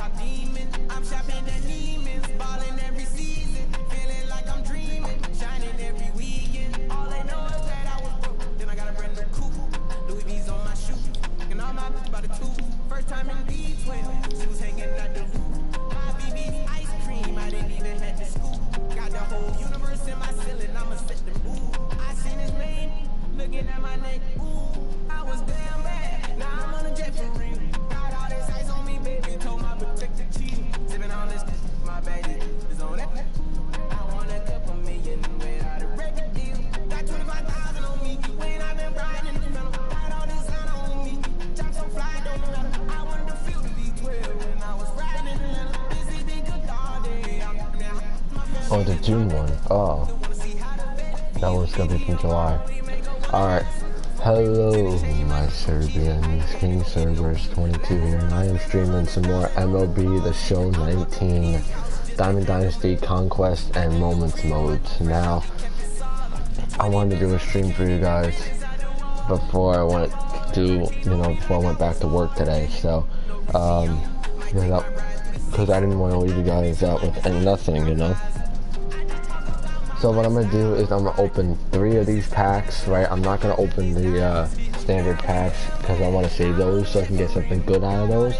stop demon. I'm shopping at Neiman's, balling every season, feeling like I'm dreaming, shining every weekend. All they know is that I was broke. Then I got a brand new coupe, Louis V's on my shoes, and all my by the two. First time in B12, she was hanging at the roof. My BB ice cream, I didn't even have to scoop. Got the whole universe in my ceiling, I'ma set them move. I seen his name, looking at my neck, ooh. I was damn bad, now I'm on a jet for real. Got all this ice on me, baby, told my protector chief. Sipping on this, my baby is on that. I want a couple million without a record deal. Got 25,000 on me, when I've been riding in the middle. Got all this sun on me, jump so fly, don't matter. I wanted to feel the B12 when I was riding in the middle. Busy been cooked all day, I'm now. Oh, the June one. Oh, that one's gonna be from July. Alright. Hello, my Serbian King Servers 22 here, and I am streaming some more MLB The Show 19, Diamond Dynasty, Conquest, and Moments modes. Now, I wanted to do a stream for you guys before I went back to work today. So, because I didn't want to leave you guys out with nothing, you know. So what I'm going to do is I'm going to open 3 of these packs, right? I'm not going to open the standard packs because I want to save those so I can get something good out of those.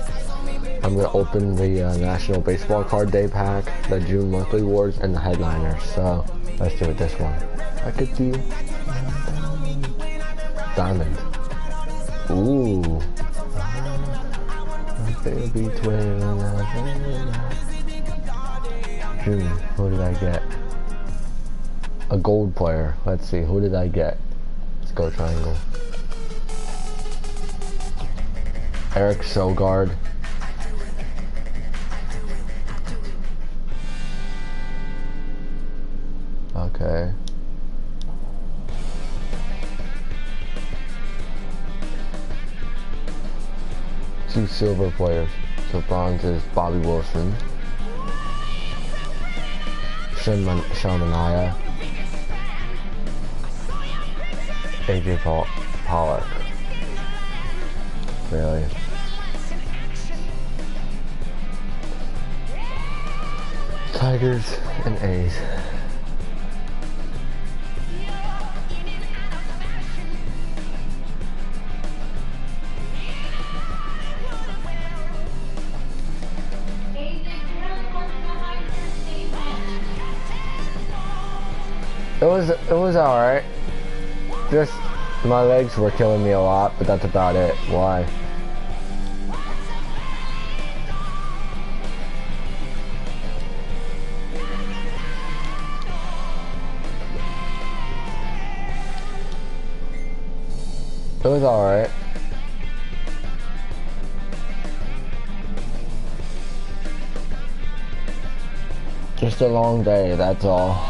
I'm going to open the National Baseball Card Day pack, the June Monthly Awards, and the headliners. So let's do it this one. I could do Diamond. Ooh. Baby twin. June, who did I get? A gold player. Let's see, who did I get? Let's go triangle. Eric Sogard. Okay. Two silver players. So bronze is Bobby Wilson. Shamania. AJ Pollock. Really? Tigers and A's. It was alright. Just my legs were killing me a lot, but that's about it. Why? It was alright. Just a long day, that's all.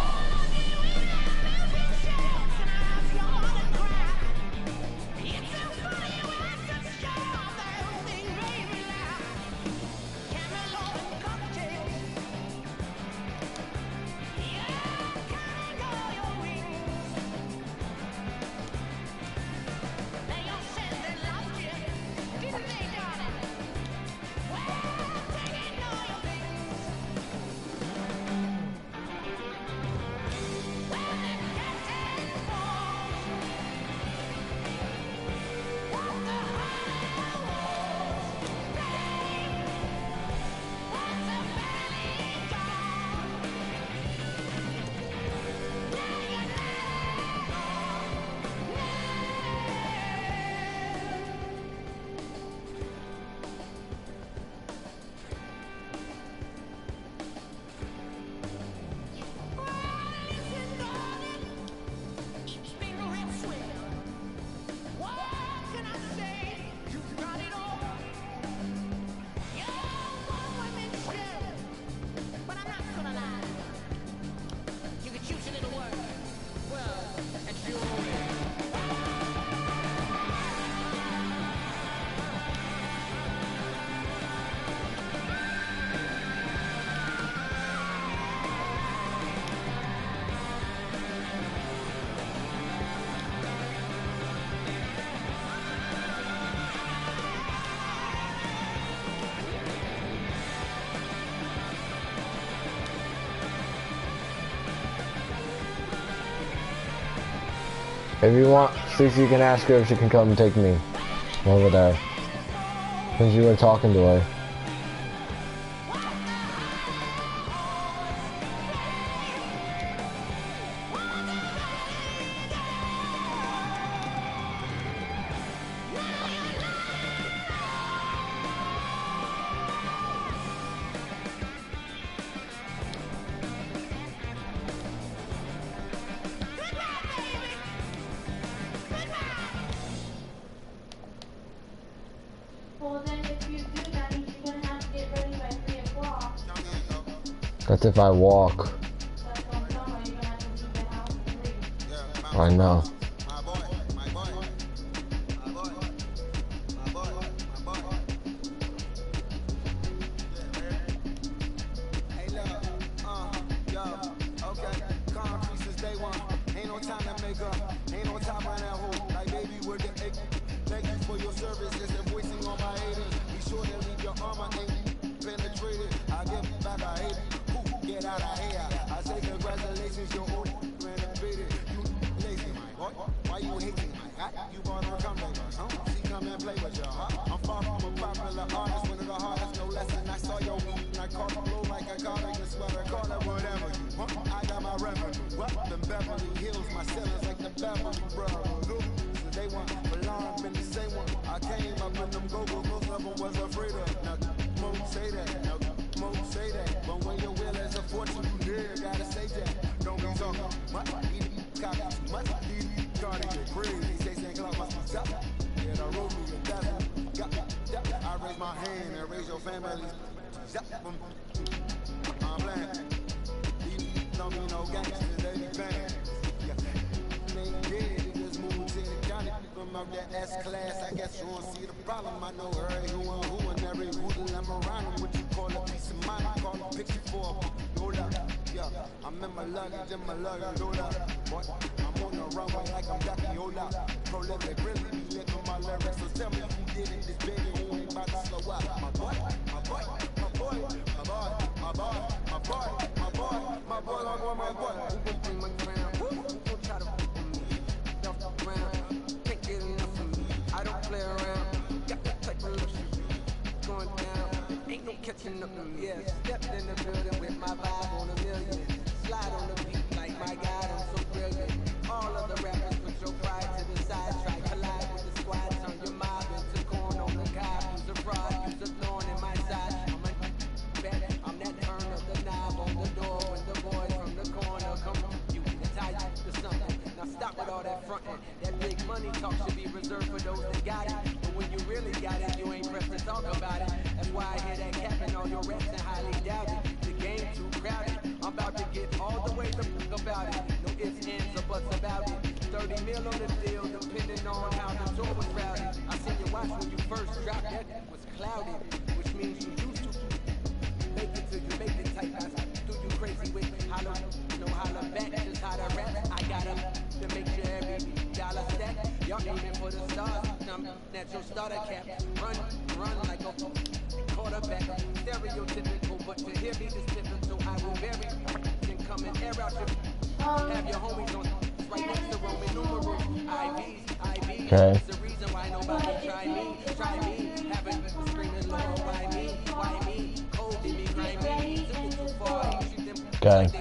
If you want, Stacey, you can ask her if she can come and take me over there. Since you were talking to her. Well, then if you do that, means you're gonna have to get ready by 3 o'clock. That's if I walk. That's what I'm telling you. You're gonna have to leave the house at 3. I know. Okay. Okay.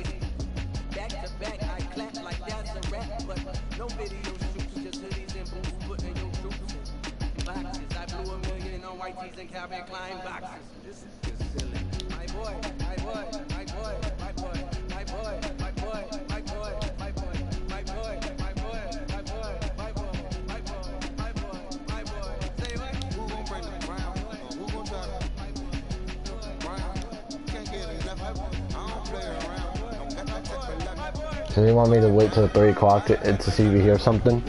So you want me to wait till 3 o'clock to see if you hear something?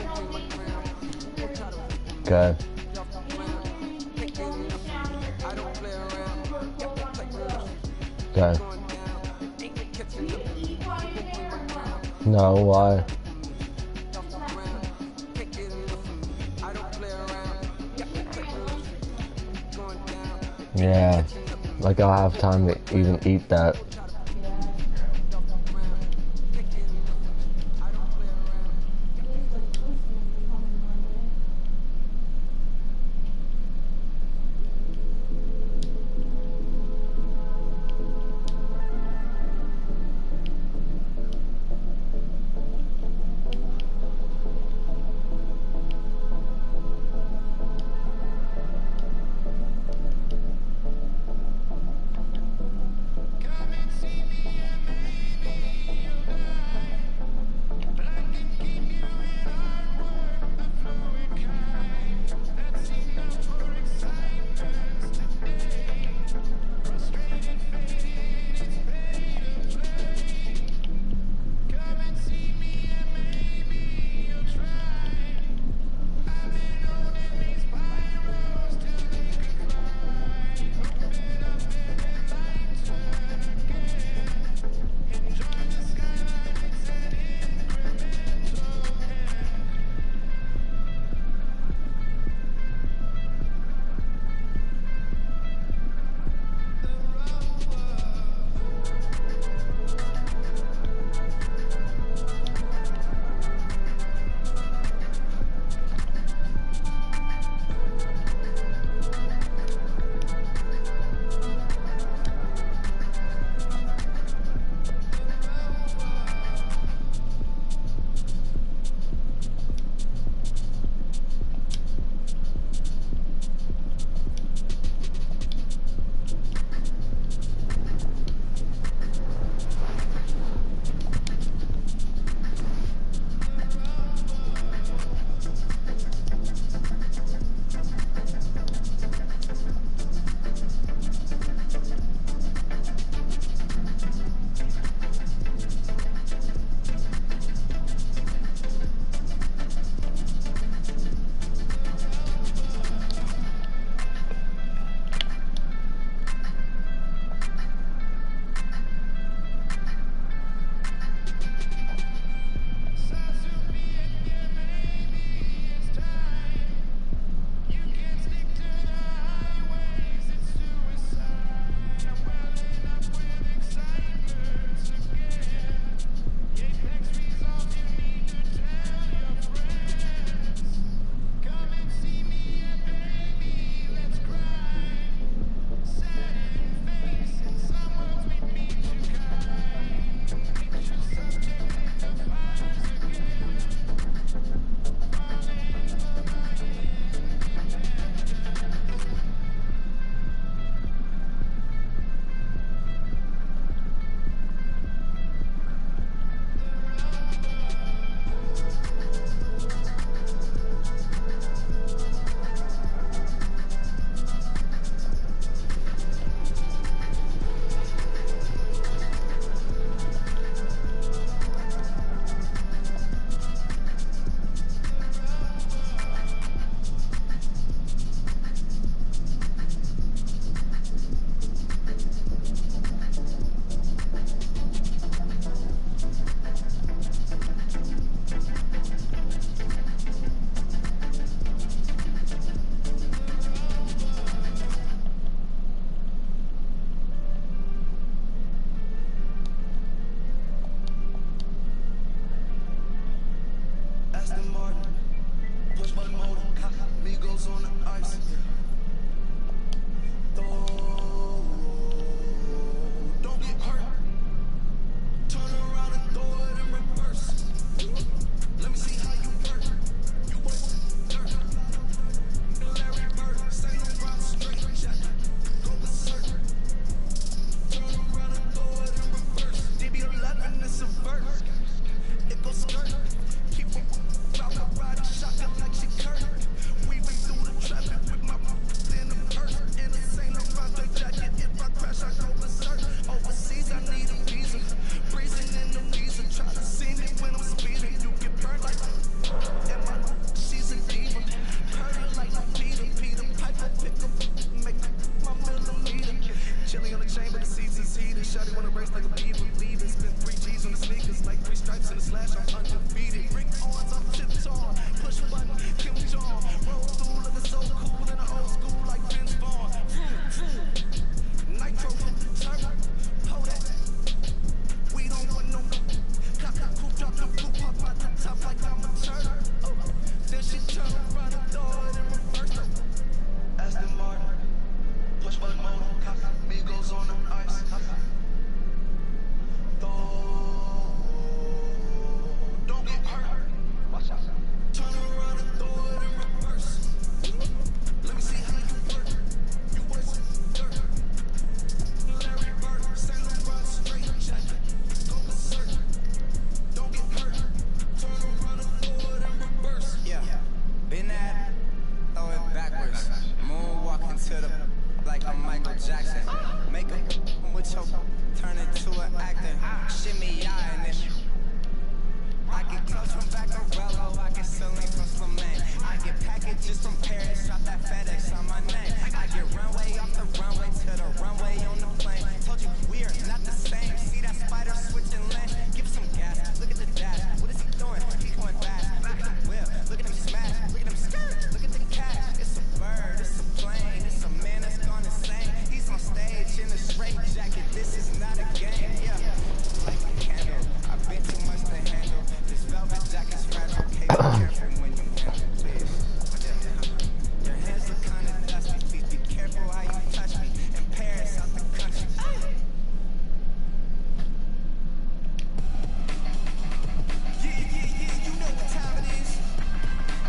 Okay. Okay. No, why? Yeah, like I'll have time to even eat that.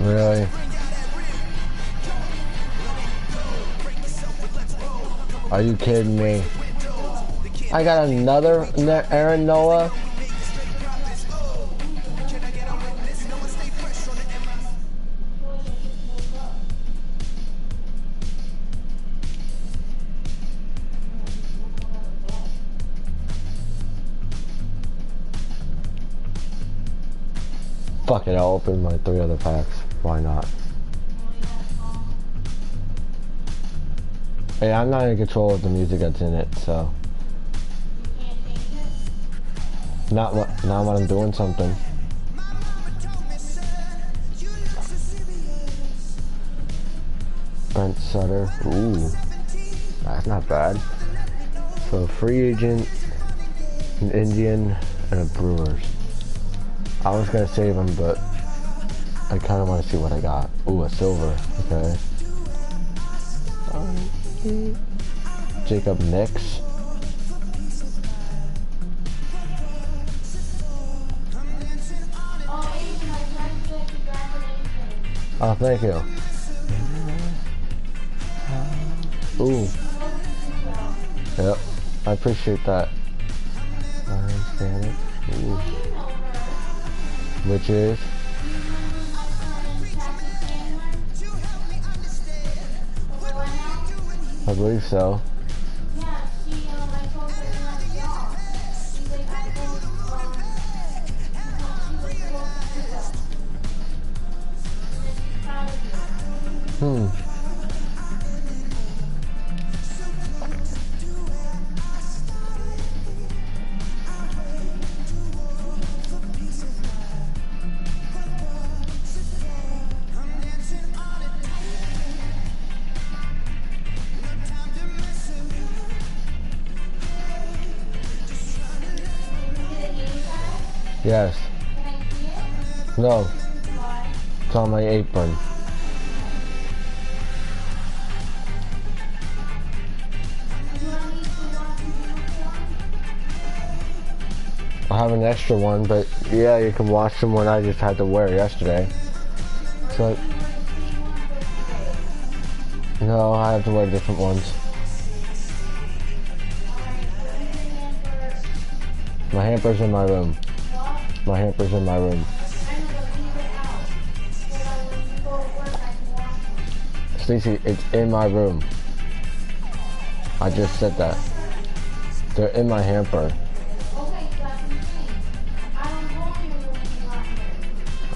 Really? Are you kidding me? I got another Aaron Noah? Fuck it, I'll open my 3 other packs. Why not? Hey, I'm not in control of the music that's in it, so. Not when I'm doing something. Brent Sutter. Ooh. That's not bad. So, free agent, an Indian, and a Brewers. I was gonna save him, but I kind of want to see what I got. Ooh, a silver. Okay. Jacob Nix. Oh, thank you. Ooh. Yep. I appreciate that. Hispanic. Ooh. Which is? I believe so. Yes. No. It's on my apron. have an extra one, but yeah, you can watch the one I just had to wear yesterday. So, no, I have to wear different ones. My hamper's in my room. My hamper's in my room. Stacey, it's in my room. I just said that. They're in my hamper.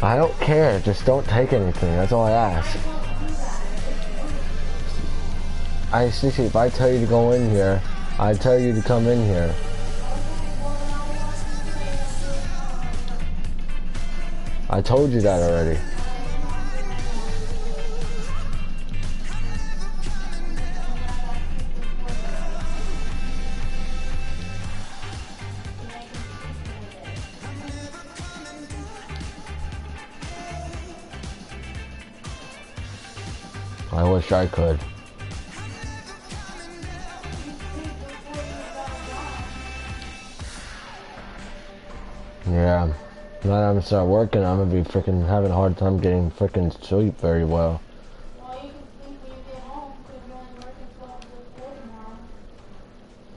I don't care, just don't take anything, that's all I ask. Stacey, if I tell you to go in here, I tell you to come in here. I told you that already. I wish I could. Yeah. Now that I'm gonna start working, I'm gonna be freaking having a hard time getting freaking sleep very well. Well, you can sleep when you get home, because you're only working till 4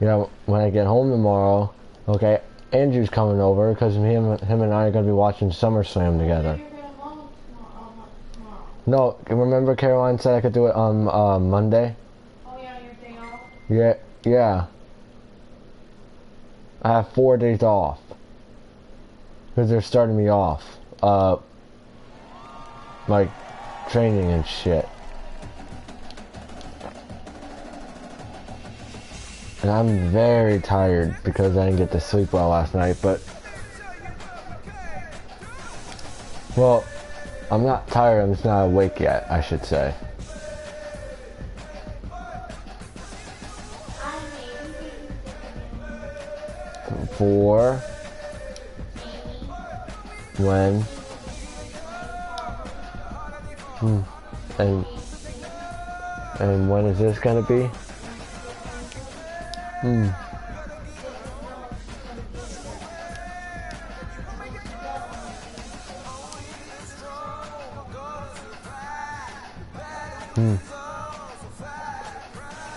tomorrow. Yeah, when I get home tomorrow, okay, Andrew's coming over because him and I are gonna be watching SummerSlam together. You're going home tomorrow. No, remember Caroline said I could do it on Monday? Oh yeah, your day off? Yeah. I have 4 days off. Because they're starting me off. Like, training and shit. And I'm very tired because I didn't get to sleep well last night, but... Well, I'm not tired, I'm just not awake yet, I should say. For... When? And when is this gonna be?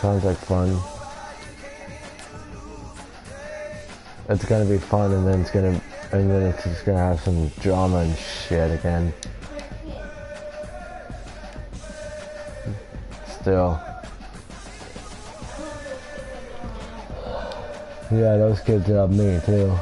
Sounds like fun. It's gonna be fun, and then it's just gonna have some drama and shit again. Still. Yeah, those kids love me too.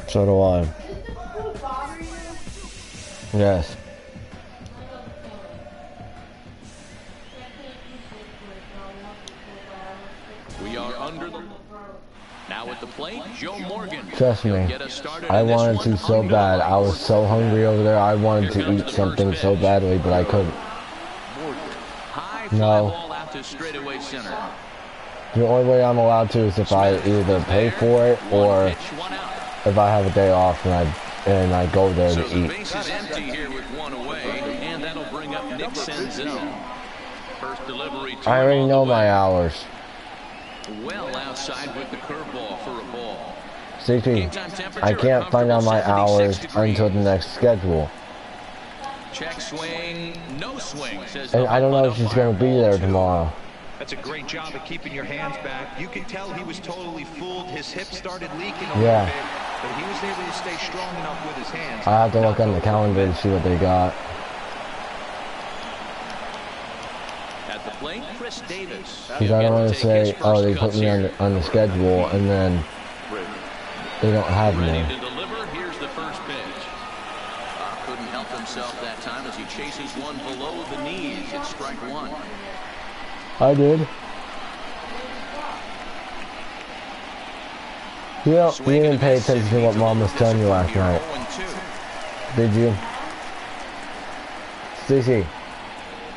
So do I. Does the food bother you? Yes. We are under the... Now at the plate, Joe Morgan. Trust me, I wanted to so bad. I was so hungry over there. I wanted to eat something so badly, but I couldn't. No. The only way I'm allowed to is if I either pay for it or if I have a day off and I go there to eat. Base is empty here with one away, and that'll bring up Nick Senzel. First delivery. I already know my hours. Well outside with the curveball for a ball. CP, I can't find out my hours until the next schedule. Check swing, no swing. And I don't know if she's going to be there tomorrow. That's a great job of keeping your hands back. You can tell he was totally fooled. His hip started leaking a Yeah. little bit. but he was able to stay strong enough with his hands. I have to look on the calendar to see what they got. At the plate, Chris Davis. Because I don't want to say, oh, they put me on the schedule, and then they don't have me. Ready to deliver. Here's the first pitch. Couldn't help himself that time as he chases one below the knees. It's strike one. I did. You know, you didn't pay attention to what Mom was telling you last night. Did you? Stacey,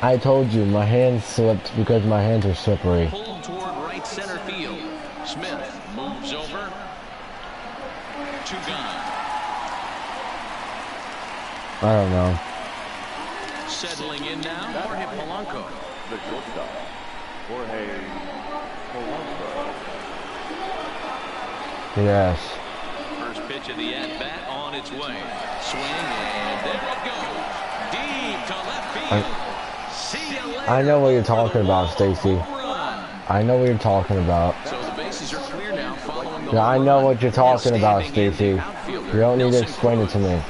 I told you my hands slipped because my hands are slippery. Pulled toward right center field. Smith moves over. 2 gone. I don't know. Settling in now, Jorge Polanco. The shortstop, Jorge Polanco. Yes. First pitch of the at-bat on its way. Swing, and there it goes. Deep to left field. See you later. I know what you're talking about, Stacey. I know what you're talking about. So the bases are clear now following the Yeah, I know what you're talking about, Stacey. You don't need to explain it to me.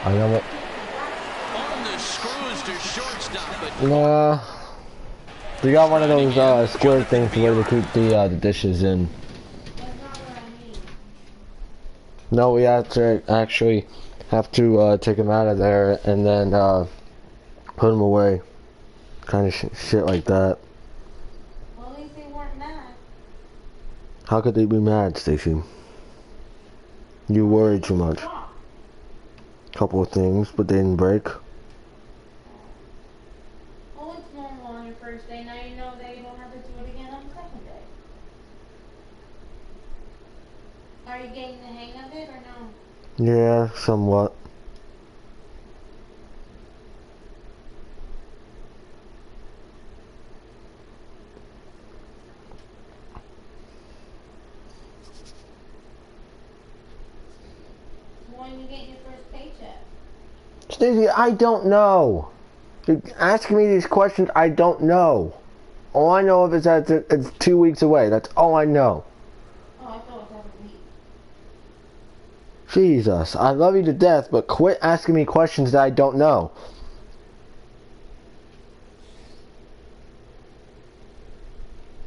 I know what. On the screws to shortstop, but Nah. We got one of those square things where to keep the dishes in. No, we have to actually take them out of there and then put them away. Kind of shit like that. Well, at least they weren't mad. How could they be mad, Stacey? You worry too much. Couple of things, but they didn't break. Well, it's normal on your first day. Now you know that you don't have to do it again on the second day. Are you getting the hang of it or no? Yeah, somewhat. When you get your first paycheck? Stacey, I don't know. You're asking me these questions, I don't know. All I know is that it's 2 weeks away. That's all I know. Oh, I thought it was every week. Jesus, I love you to death, but quit asking me questions that I don't know.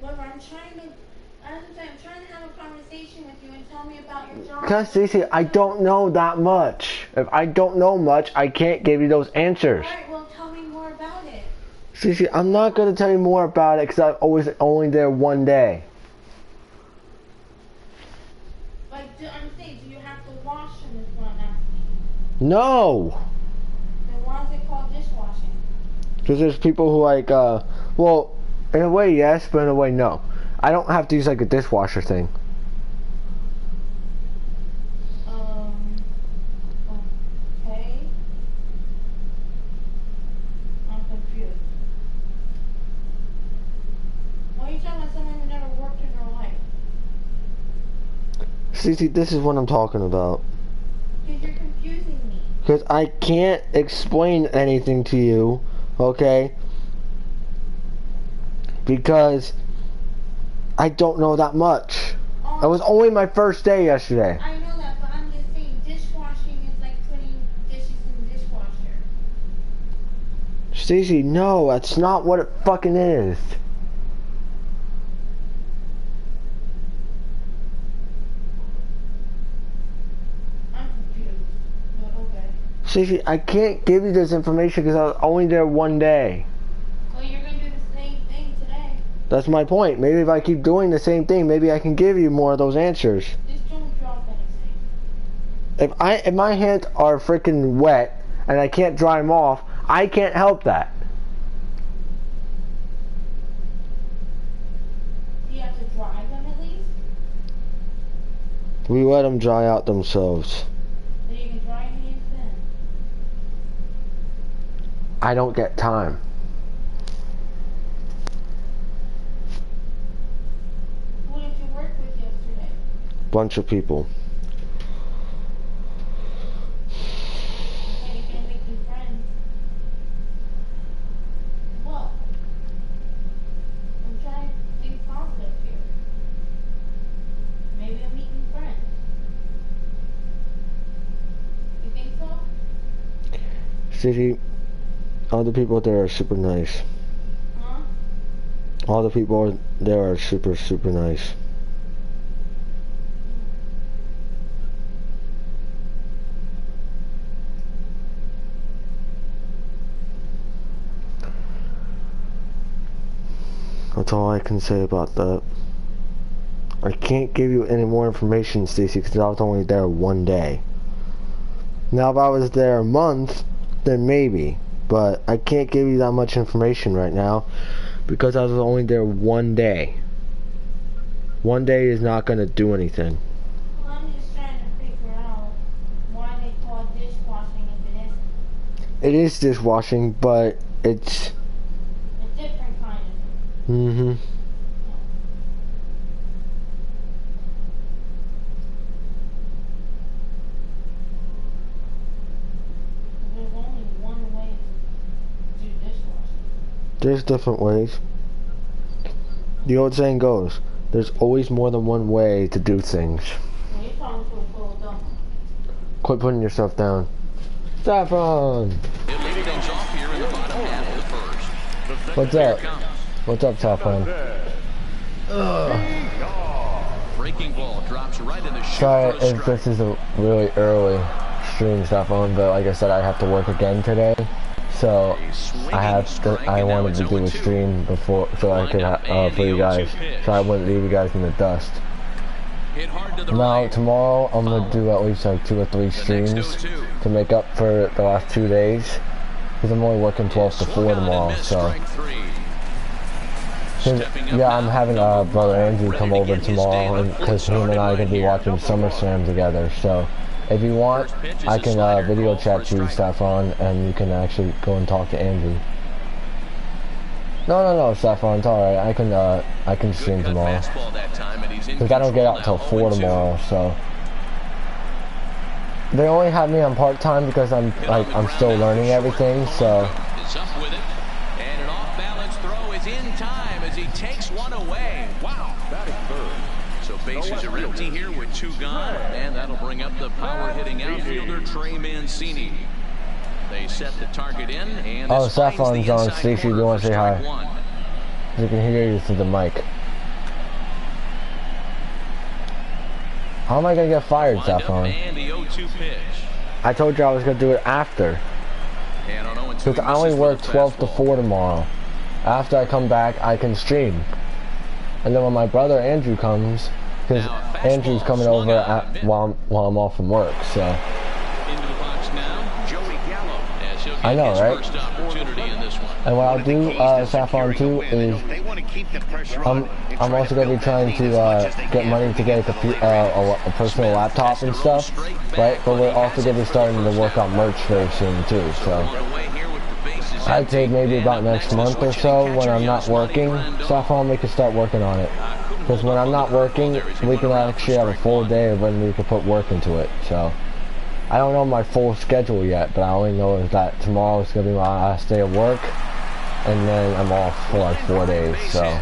Look, I'm trying to have a conversation with you and tell me about your job. Because, Stacey, I don't know that much. If I don't know much, I can't give you those answers. Alright, well, tell me more about it. Stacey, I'm not going to tell you more about it because I'm only there one day. But I'm saying, do you have to wash them is what I'm asking. No! Then why is it called dishwashing? Because there's people who well, in a way yes, but in a way no. I don't have to use like a dishwasher thing. Okay. I'm confused. Why are you talking about someone who never worked in their life? See, this is what I'm talking about. Because you're confusing me. Because I can't explain anything to you, okay? Because I don't know that much. It was only my first day yesterday. I know that, but I'm just saying dishwashing is like putting dishes in the dishwasher. Stacey, no, that's not what it fucking is. I'm confused, but okay. Stacey, I can't give you this information because I was only there one day. So you're going to do the same thing today. That's my point. Maybe if I keep doing the same thing, maybe I can give you more of those answers. Just don't drop anything. If my hands are freaking wet and I can't dry them off, I can't help that. Do you have to dry them at least? We let them dry out themselves. So you can dry your hands then? I don't get time. Who did you work with yesterday? Bunch of people. Okay, you can't make new friends. What? I'm trying to think positive here. Maybe I'm meeting friends. City, all the people there are super nice. Huh? All the people there are super, super nice. That's all I can say about that. I can't give you any more information, Stacy, because I was only there one day. Now, if I was there a month, then maybe. But I can't give you that much information right now, because I was only there one day. One day is not going to do anything. Well, I'm just trying to figure out why they call dishwashing if it isn't. It is dishwashing, but it's... A different kind of. Mm-hmm. There's only one way to do dishwashing. There's different ways. The old saying goes, there's always more than one way to do things. Well, you're talking to a full dumb. Quit putting yourself down. Saffron! It leads things off here in the bottom half of the first. What's Here up? it comes. What's up, Saffron? Breaking ball drops right in the chute Sorry for a if strike. this is a really early stream, Saffron, but like I said, I have to work again today. So I wanted to do a stream before, so I could for you guys, so I wouldn't leave you guys in the dust. Hit hard to the Now right. tomorrow I'm gonna do at least like 2 or 3 streams to make up for the last 2 days, because I'm only working 12 to 4 tomorrow. So yeah, I'm having brother Andrew come over tomorrow, and because him and I are gonna be watching SummerSlam together. So if you want, I can video chat you, Saffron, and you can actually go and talk to Andrew. No, Saffron, it's alright. I can stream tomorrow. Because I don't get out till 4 tomorrow, so. They only have me on part-time because I'm still learning everything, so. Is up with it, and an off-balance throw is in time as he takes one away. Wow. Batting third. So bases are empty here with 2 gone, and that'll bring up the power-hitting outfielder Trey Mancini. They set the target in, and Oh, this finds Saffron's the on. inside Stacey, corner you want for to say hi? strike 1. You can hear you through the mic. How am I gonna get fired, Wind up Saffron? and the 0-2 pitch. I told you I was gonna do it after. And on 0-2, Because I only work 12 to 4 tomorrow. After I come back, I can stream. And then when my brother Andrew comes, because Andrew's coming over while I'm off from work, so. Into the box now, Joey Gallo, as he'll get I know, his right? first opportunity in this one. And what I'll do, Saffron, too, is I'm also going to be trying to get money to get a personal laptop and stuff, right? But we're also going to be starting to work on merch very soon, too, so. I'd say maybe about next month or so, when I'm not working, Saffron, we can start working on it. Because when I'm not working, we can actually have a full day of when we can put work into it, so. I don't know my full schedule yet, but I only know is that tomorrow is going to be my last day of work, and then I'm off for like 4 days, so.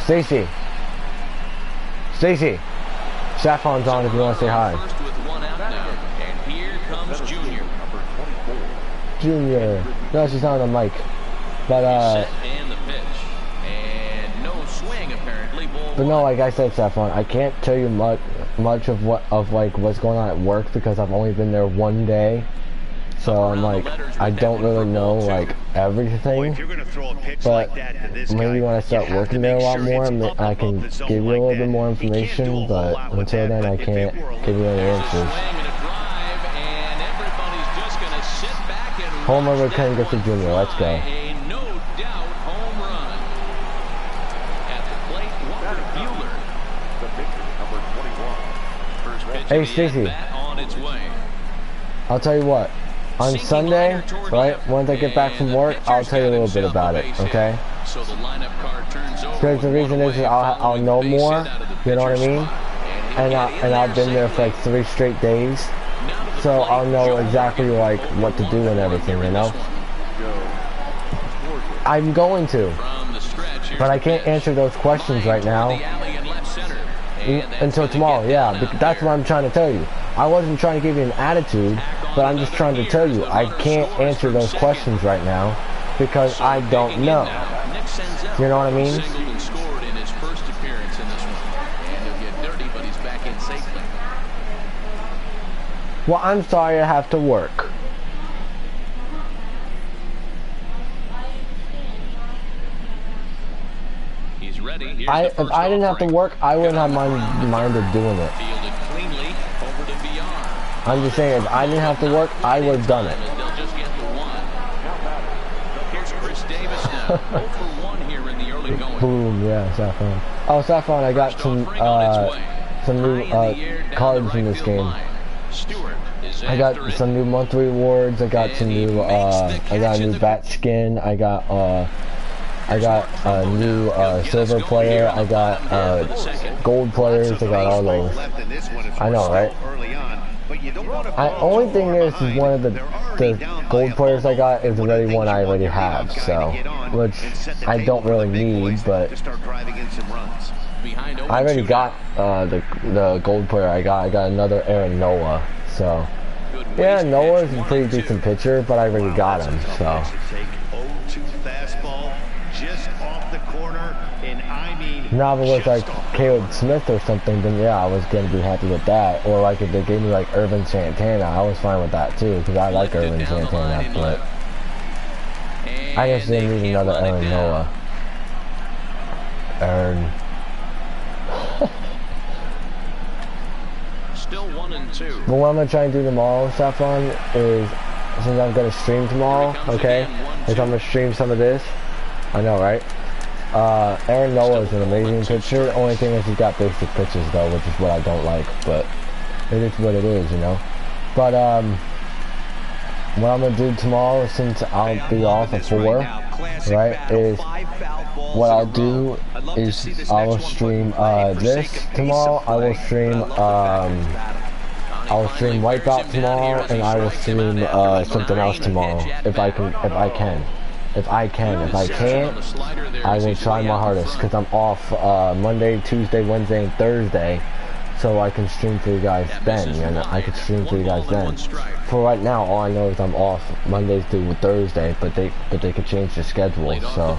Stacy! Saffron's on if you want to say hi. First with 1 out now, and here comes Junior. Junior. No, she's not on the mic. But, Set and the pitch. And no swing, apparently. Ball but no, one. like I said, Saffron, I can't tell you much of what's going on at work because I've only been there 1 day. So I'm like, I don't really know like everything. But maybe when I start working there a lot more, I can give you a little bit more information. But until then, I can't give you any answers. Homer with Ken Griffey Jr. Let's go. A no doubt home run. At the plate, Walker Buehler. The pitcher, number 21. First pitch Hey, of the Stacey. at-bat on its way. I'll tell you what. On Sunday, right, once I get back from work, I'll tell you a little bit about it, okay? So the lineup card turns over. Because the reason is I'll know more, you know what I mean? And I've been there for like 3 straight days, so I'll know exactly like what to do and everything, you know? I'm going to, but I can't answer those questions right now until tomorrow, yeah, that's what I'm trying to tell you. I wasn't trying to give you an attitude, but I'm just trying to tell you, I can't answer those questions right now because I don't know. You know what I mean? Singled and scored in his first appearance in this one. And he'll get dirty, but he's back in safely. Well, I'm sorry I have to work. He's ready. Here's If I didn't have to work, I wouldn't have minded doing it. Fielded cleanly over to VR. I'm just saying, if I didn't have to work, I would have done it. They'll just get the one. Here's Chris Davis now. 0 for 1 here in the early going. Boom, yeah, Saffron. Oh, Saffron, I got some new cards in this game. I got some new monthly rewards. I got some new I got a new bat skin. I got a new silver player. I got gold players. I got all those. I know, right? Only thing is one of the gold players I got is already one I already have, so which I don't really need, but I already got the gold player I got another Aaron Noah, so yeah, Noah's a pretty decent pitcher, but I already got him, so. Now if it was like Caleb Smith or something, then yeah, I was gonna be happy with that. Or like if they gave me like Irvin Santana, I was fine with that too, because I like Irvin Santana, but I just didn't need another Aaron Noah. Aaron. Still 1 and 2. But what I'm gonna try and do tomorrow, Saffron, is since I'm gonna stream tomorrow, okay? If I'm gonna stream some of this, I know, right? Aaron Noah is an amazing pitcher. Only thing is he's got basic pitches though, which is what I don't like, but it is what it is, you know? But, what I'm gonna do tomorrow, since I'll be off at 4, right, is what I'll do is I will stream, this tomorrow. I will stream Wipeout tomorrow, and I will stream, something else tomorrow, if I can. If I can't, I will try my hardest, because I'm off Monday, Tuesday, Wednesday, and Thursday, so I can stream for you guys then, and I can stream for you guys then. For right now, all I know is I'm off Monday through Thursday, but they could change the schedule, so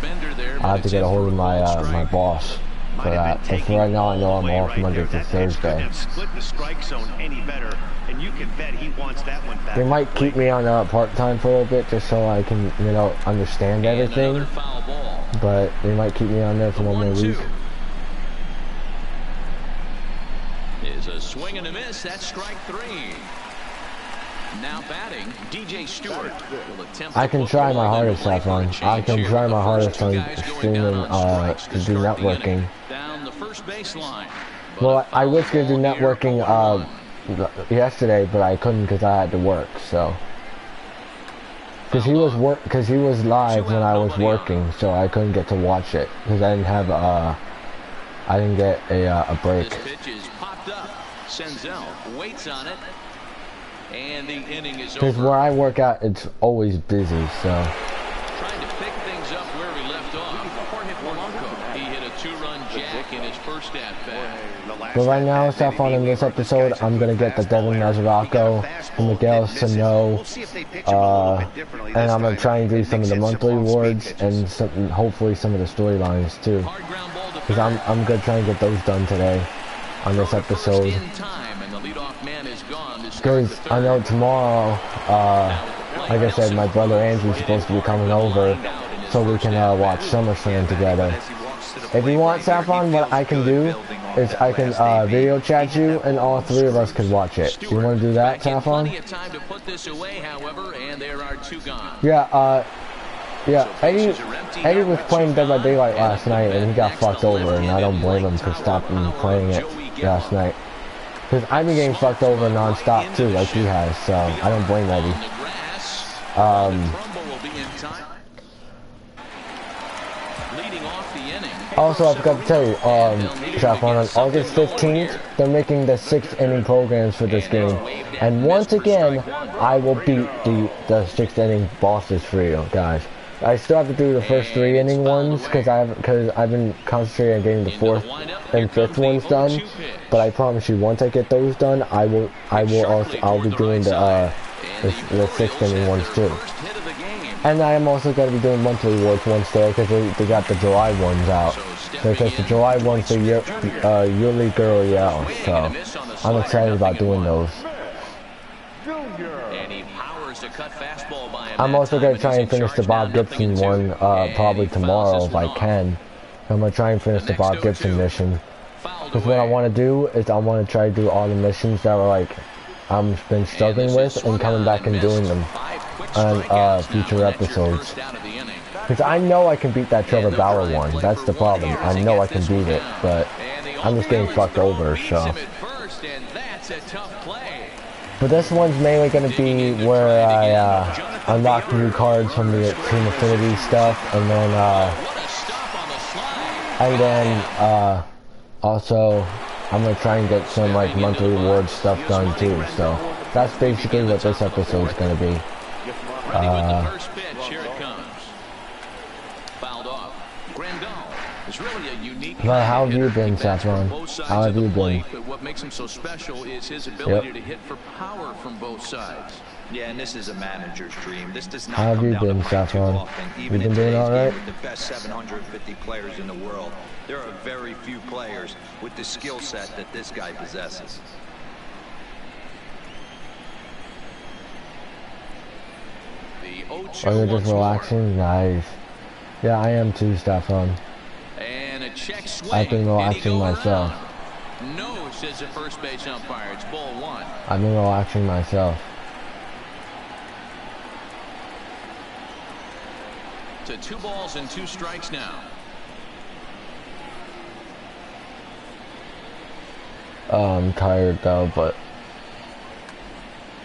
I have to get a hold of my my boss for that. But for right now, I know I'm off Monday through Thursday. They might keep me on part-time for a little bit just so I can, you know, understand everything. But they might keep me on there for 1 more week. Is a swing and a miss. That's strike 3. Now batting, DJ Stewart will attempt. I can try my hardest, Saffron. I can try my hardest on streaming to do networking. Down the first baseline. Well, I was gonna do networking yesterday, but I couldn't because I had to work. So, because he was live when I was working, so I couldn't get to watch it because I didn't have I didn't get a break. This pitch is popped up. Senzel waits on it, and the inning is over. Because where I work at, it's always busy. So. Trying to pick things up where we left off. He hit a 2-run jack in his first at-bat. But right now, Saffron, in this episode, I'm going to get the Devin Mazzaraco, the Miguel Sano, and I'm going to try and do some of the monthly awards and hopefully some of the storylines too. Because I'm going to try and get those done today on this episode. Because I know tomorrow, like I said, my brother Andrew's supposed to be coming over so we can watch SummerSlam together. If you want, Saffron, what I can do is I can video chat you and all 3 of us can watch it. You want to do that, Saffron? Yeah, yeah, Eddie was playing Dead by Daylight last night and he got fucked over, and I don't blame him for stopping playing it last night. Because I've been getting fucked over non-stop too, like he has, so I don't blame Eddie. Also, I forgot to tell you, Saffron, on August 15th, they're making the 6th inning programs for this game. And once again, I will beat the 6th inning bosses for you, guys. I still have to do the first 3 inning ones, because I've been concentrating on getting the 4th and 5th ones done. But I promise you, once I get those done, I'll be doing the the 6th inning ones too. And I am also going to be doing monthly awards once there because they got the July ones out. Because the July ones are yearly girl yell, so I'm excited about doing those. I'm also going to try and finish the Bob Gibson one probably tomorrow if I can. I'm going to try and finish the Bob Gibson mission. Because what I want to do is I want to try to do all the missions that are like I've been struggling with and coming back and doing them on future episodes. Because I know I can beat that Trevor Bauer one. That's the problem. I know I can beat it, but I'm just getting fucked over, so. But this one's mainly going to be where I unlock new cards from the Team Affinity stuff, and then also I'm going to try and get some like monthly award stuff done too. So that's basically what this episode's going to be. But how have you been, Saffron? How have you been? What makes him so special is his ability to hit for power from both sides. Yeah, and this is a manager's dream. This does not How have come you down been, to Saffron? even You been doing all right? with the best 750 players in the world, there are very few players with the skill set that this guy possesses. Oh, you're just relaxing? Nice. Yeah, I am too, Saffron. And a check swing. I've been relaxing myself. No, says the first base umpire. It's ball one. I've been relaxing myself. To 2 balls and 2 strikes now. I'm tired though, but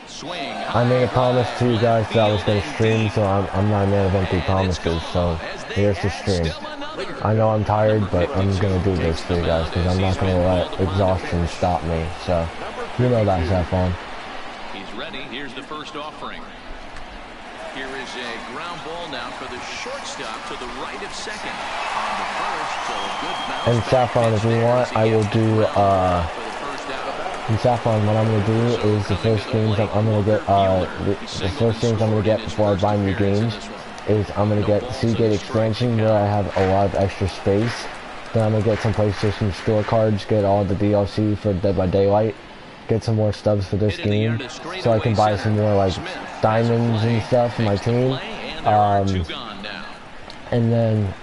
Swing. I made a promise to you guys that I was going to stream, so I'm not a man of empty promises, so here's the stream. I know I'm tired, but I'm going to do this for you guys, because I'm not going to let exhaustion stop me, so you know that's Saffron. He's ready. Here's the first offering. Here is a ground ball now for the shortstop to the right of second. On the first, so a good bounce And Saffron, if you want, I will do, and Saffron, what I'm going to do is the first games I'm going to get, the first games I'm going to get before I buy new games is I'm going to get the Seagate expansion where I have a lot of extra space. Then I'm going to get some PlayStation Store cards, get all the DLC for Dead by Daylight, get some more stubs for this game, so I can buy some more like diamonds and stuff for my team. And then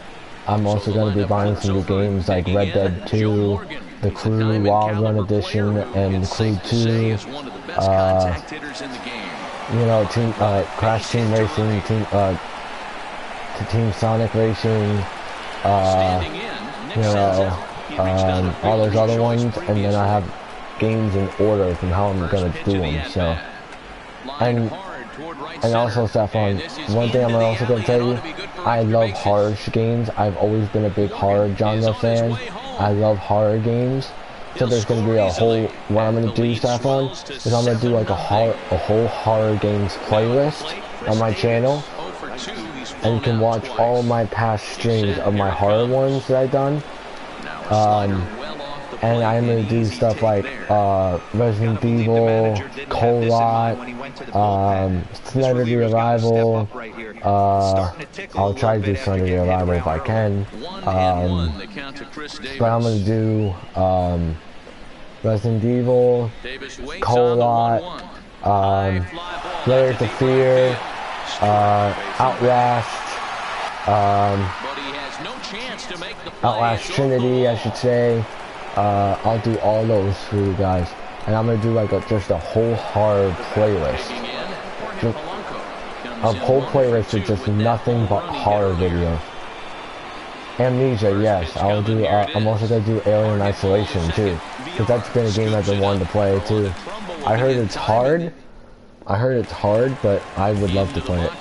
I'm also going to be buying some new games like Red Dead 2, The Crew Wild Run Edition, and The Crew 2, you know, Crash Team Racing, Team Sonic Racing, you know, all those other ones, and then I have games in order from how I'm gonna do them. So, and also Saffron, one thing I'm also gonna tell you, I love horror games. I've always been a big horror genre fan. I love horror games. So there's gonna be a whole, what I'm gonna do, Saffron, is I'm gonna do like a whole horror games playlist on my channel. And you can watch all of my past streams of my horror ones that I've done. And I'm going to do stuff like Resident Evil, Colot, Slender the Arrival. I'll try to do Slender the Arrival if I can. But I'm going to do Resident Evil, Colot, Layers of Fear, Outlast, Outlast Trinity, I should say. I'll do all those for you guys, and I'm gonna do like just a whole horror playlist. A whole playlist of just nothing but horror videos. Amnesia, yes, I'll do. I'm also gonna do Alien Isolation too, because that's been a game I've been wanting to play too. I heard it's hard, but I would love to play it.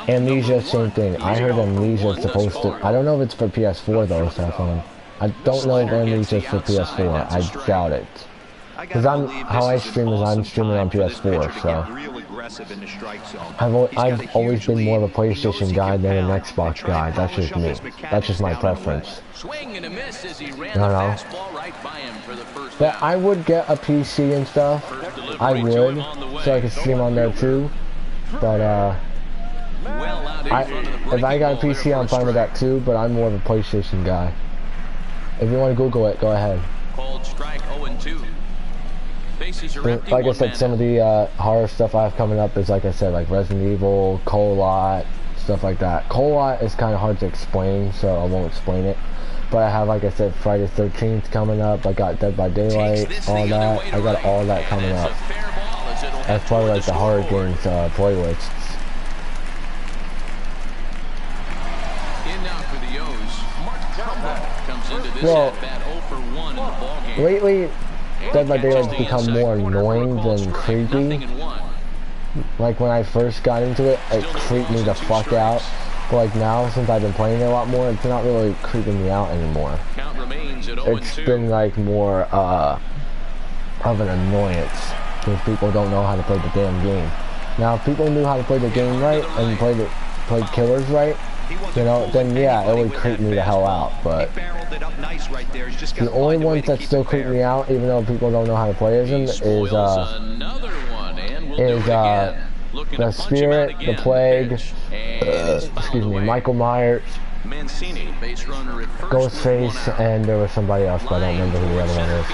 Amnesia, same thing. I heard Amnesia is supposed to... I don't know if it's for PS4 though, Saffron. I don't know if Amnesia is for PS4. I doubt it. Because how I stream is I'm streaming on PS4, so... I've always been more of a PlayStation guy than an Xbox guy. That's just me. That's just my preference. I don't know. But I would get a PC and stuff. I would, so I could stream on there too. But Well out in front of the if I got a breaking ball PC, there I'm for a fine with that strike. too. But I'm more of a PlayStation guy. If you want to Google it, go ahead. Called strike 0-2. Bases are empty. Like I one said, man some out. of the horror stuff I have coming up is, like I said, like Resident Evil, Colot, stuff like that. Colot is kind of hard to explain, so I won't explain it. But I have, like I said, Friday the 13th coming up. I got Dead by Daylight, Takes this all the other that. way to I got right. all that And coming it's up. a fair ball as it'll As head part of toward like the the horror scoreboard. games playlists. In now for the O's. Mark Trumbo comes into this Well, at bat 0 for 1 in the ballgame. Lately, Dead by Catches Daylight's the become inside more corner for a annoying called than strike. creepy. 0-1. Like when I first got into it, it Still no creeped me balls the and 2 fuck out. strikes. But like now, since I've been playing it a lot more, it's not really creeping me out anymore. Count remains at It's 0-2. been like more of an annoyance because people don't know how to play the damn game. Now, if people knew how to play the game right and played killers right, you know, then yeah, it would creep me the hell out. But the only ones that still creep me out, even though people don't know how to play as them, He is spoils another one, and we'll do it again. Looking to the punch him Spirit, out the again. Plague, Pitch, and it's fouled excuse me, away. Michael Myers, Mancini, base runner at first with Ghostface, one out. and there was somebody else, but I don't remember who the other one is.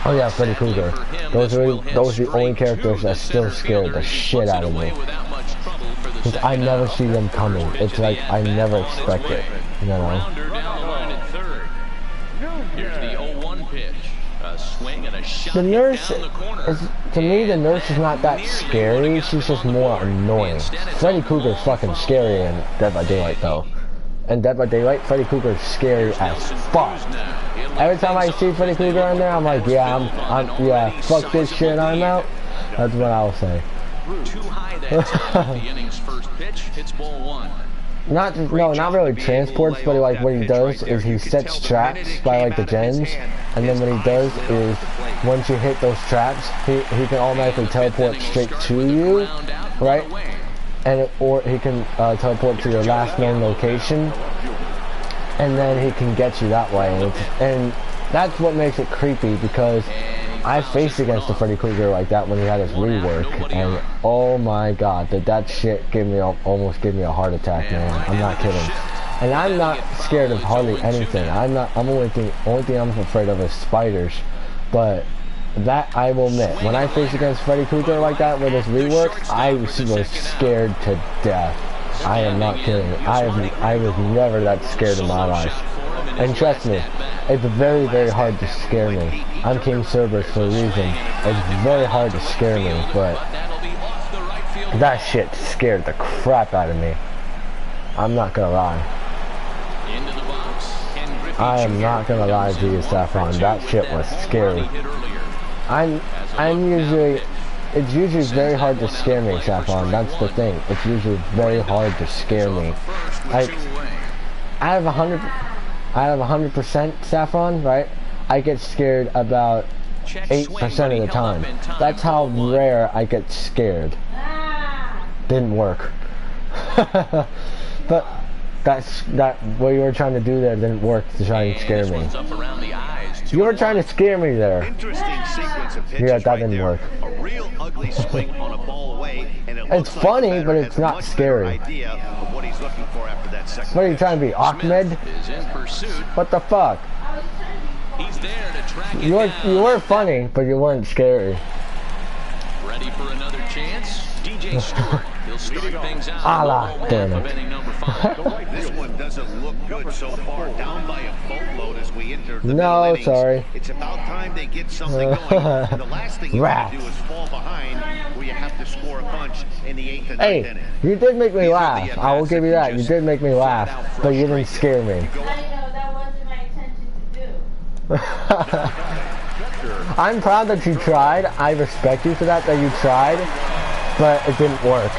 Oh yeah, Freddy Krueger. Those are the only characters that still scared the shit out of me. Because I never see them coming. It's like I never expect it. You know? Rounder down the line at third. Here's the 0-1 pitch. A swing and a shot The nurse down the corner. is, to me, the nurse is not that scary. She's just more annoying. Freddy Krueger's fucking scary in Dead by Daylight though. In Dead by Daylight, Freddy Krueger's scary as fuck. Every time I see Freddy Krueger in there, I'm like, yeah, yeah, fuck this shit, I'm out. That's what I'll say. Too high that time. The inning's first pitch hits ball one. Not really transports, but like what he does is he sets traps by like the gens, and then what he does is once you hit those traps, he can automatically teleport straight to you, right? And or he can teleport to your last known location, and then he can get you that way. And that's what makes it creepy, because I faced against the Freddy Krueger like that when he had his rework, and oh my god, that shit almost gave me a heart attack, man. I'm not kidding. And I'm not scared of hardly anything. Only thing I'm afraid of is spiders. But that I will admit, when I faced against Freddy Krueger like that with his rework, I was scared to death. I am not kidding. I was never that scared in my life. And trust me, it's very, very hard to scare me. I'm King Cerberus for a reason. It's very hard to scare me, but that shit scared the crap out of me. I'm not gonna lie. I am not gonna lie to you, Saffron. That shit was scary. It's usually very hard to scare me, Saffron. That's the thing. It's usually very hard to scare me. Like, out of 100% Saffron, right? I get scared about 8% of the time. That's how rare I get scared. Didn't work. But what you were trying to do there didn't work to try and scare me. You were trying to scare me there. Yeah, that didn't work. A real ugly swing on a ball away, and It's funny, but it's not scary. What are you trying to be, Ahmed? What the fuck? He's there to track it You were funny, but you weren't scary. Ready for another chance? DJ Stewart. He'll start things out. Allah, damn it. This one doesn't look good so far. Down by a boatload as we enter the No, middle innings. sorry. It's about time they get something going. And the last thing you want to do is fall behind, where you have to score a bunch in the 8th and 9th Hey, inning. you did make me laugh. I will give you that. You did make me laugh, but you didn't scare me. I know that wasn't my intention to do. I'm proud that you tried. I respect you for that you tried, but it didn't work.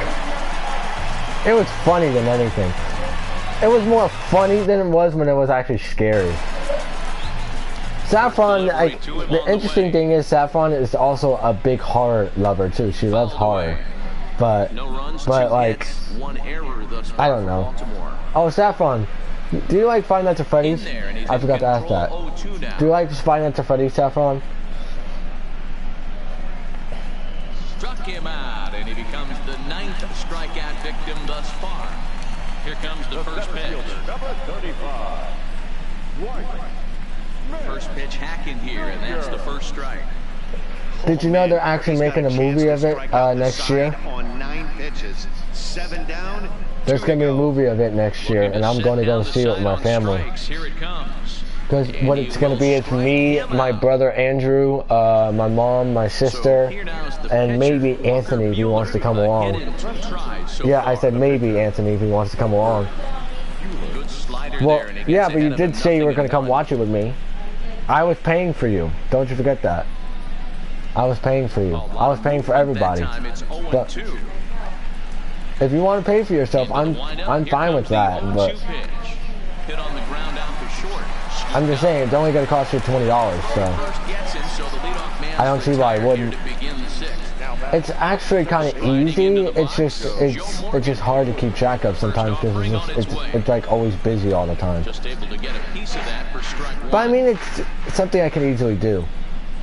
It was funny than anything. It was more funny than it was when it was actually scary. Saffron, the interesting thing is Saffron is also a big horror lover too. She loves horror, but like, I don't know. Oh, Saffron, do you like Five Nights at Freddy's? I forgot to ask that. Do you like Five Nights at Freddy's, Saffron? Struck him out, and he becomes the 9th strikeout victim thus far. Here comes the first pitch. Number 35. First pitch hacking here, and that's the first strike. Did you know they're actually making a movie of it next year? On 9 pitches, 7 down. There's going to be a movie of it next year, and I'm going to go see it with my family. Here it comes. Because what it's going to be is me, my brother Andrew, my mom, my sister, and maybe Anthony if he wants to come along. Yeah, I said maybe Anthony if he wants to come along. Well, yeah, but you did say you were going to come watch it with me. I was paying for you. Don't you forget that. I was paying for you. I was paying for everybody. But if you want to pay for yourself, I'm fine with that. But I'm just saying it's only going to cost you $20, so I don't see why I wouldn't. It's actually kind of easy. It's just hard to keep track of sometimes because it's like always busy all the time. But I mean, it's something I can easily do.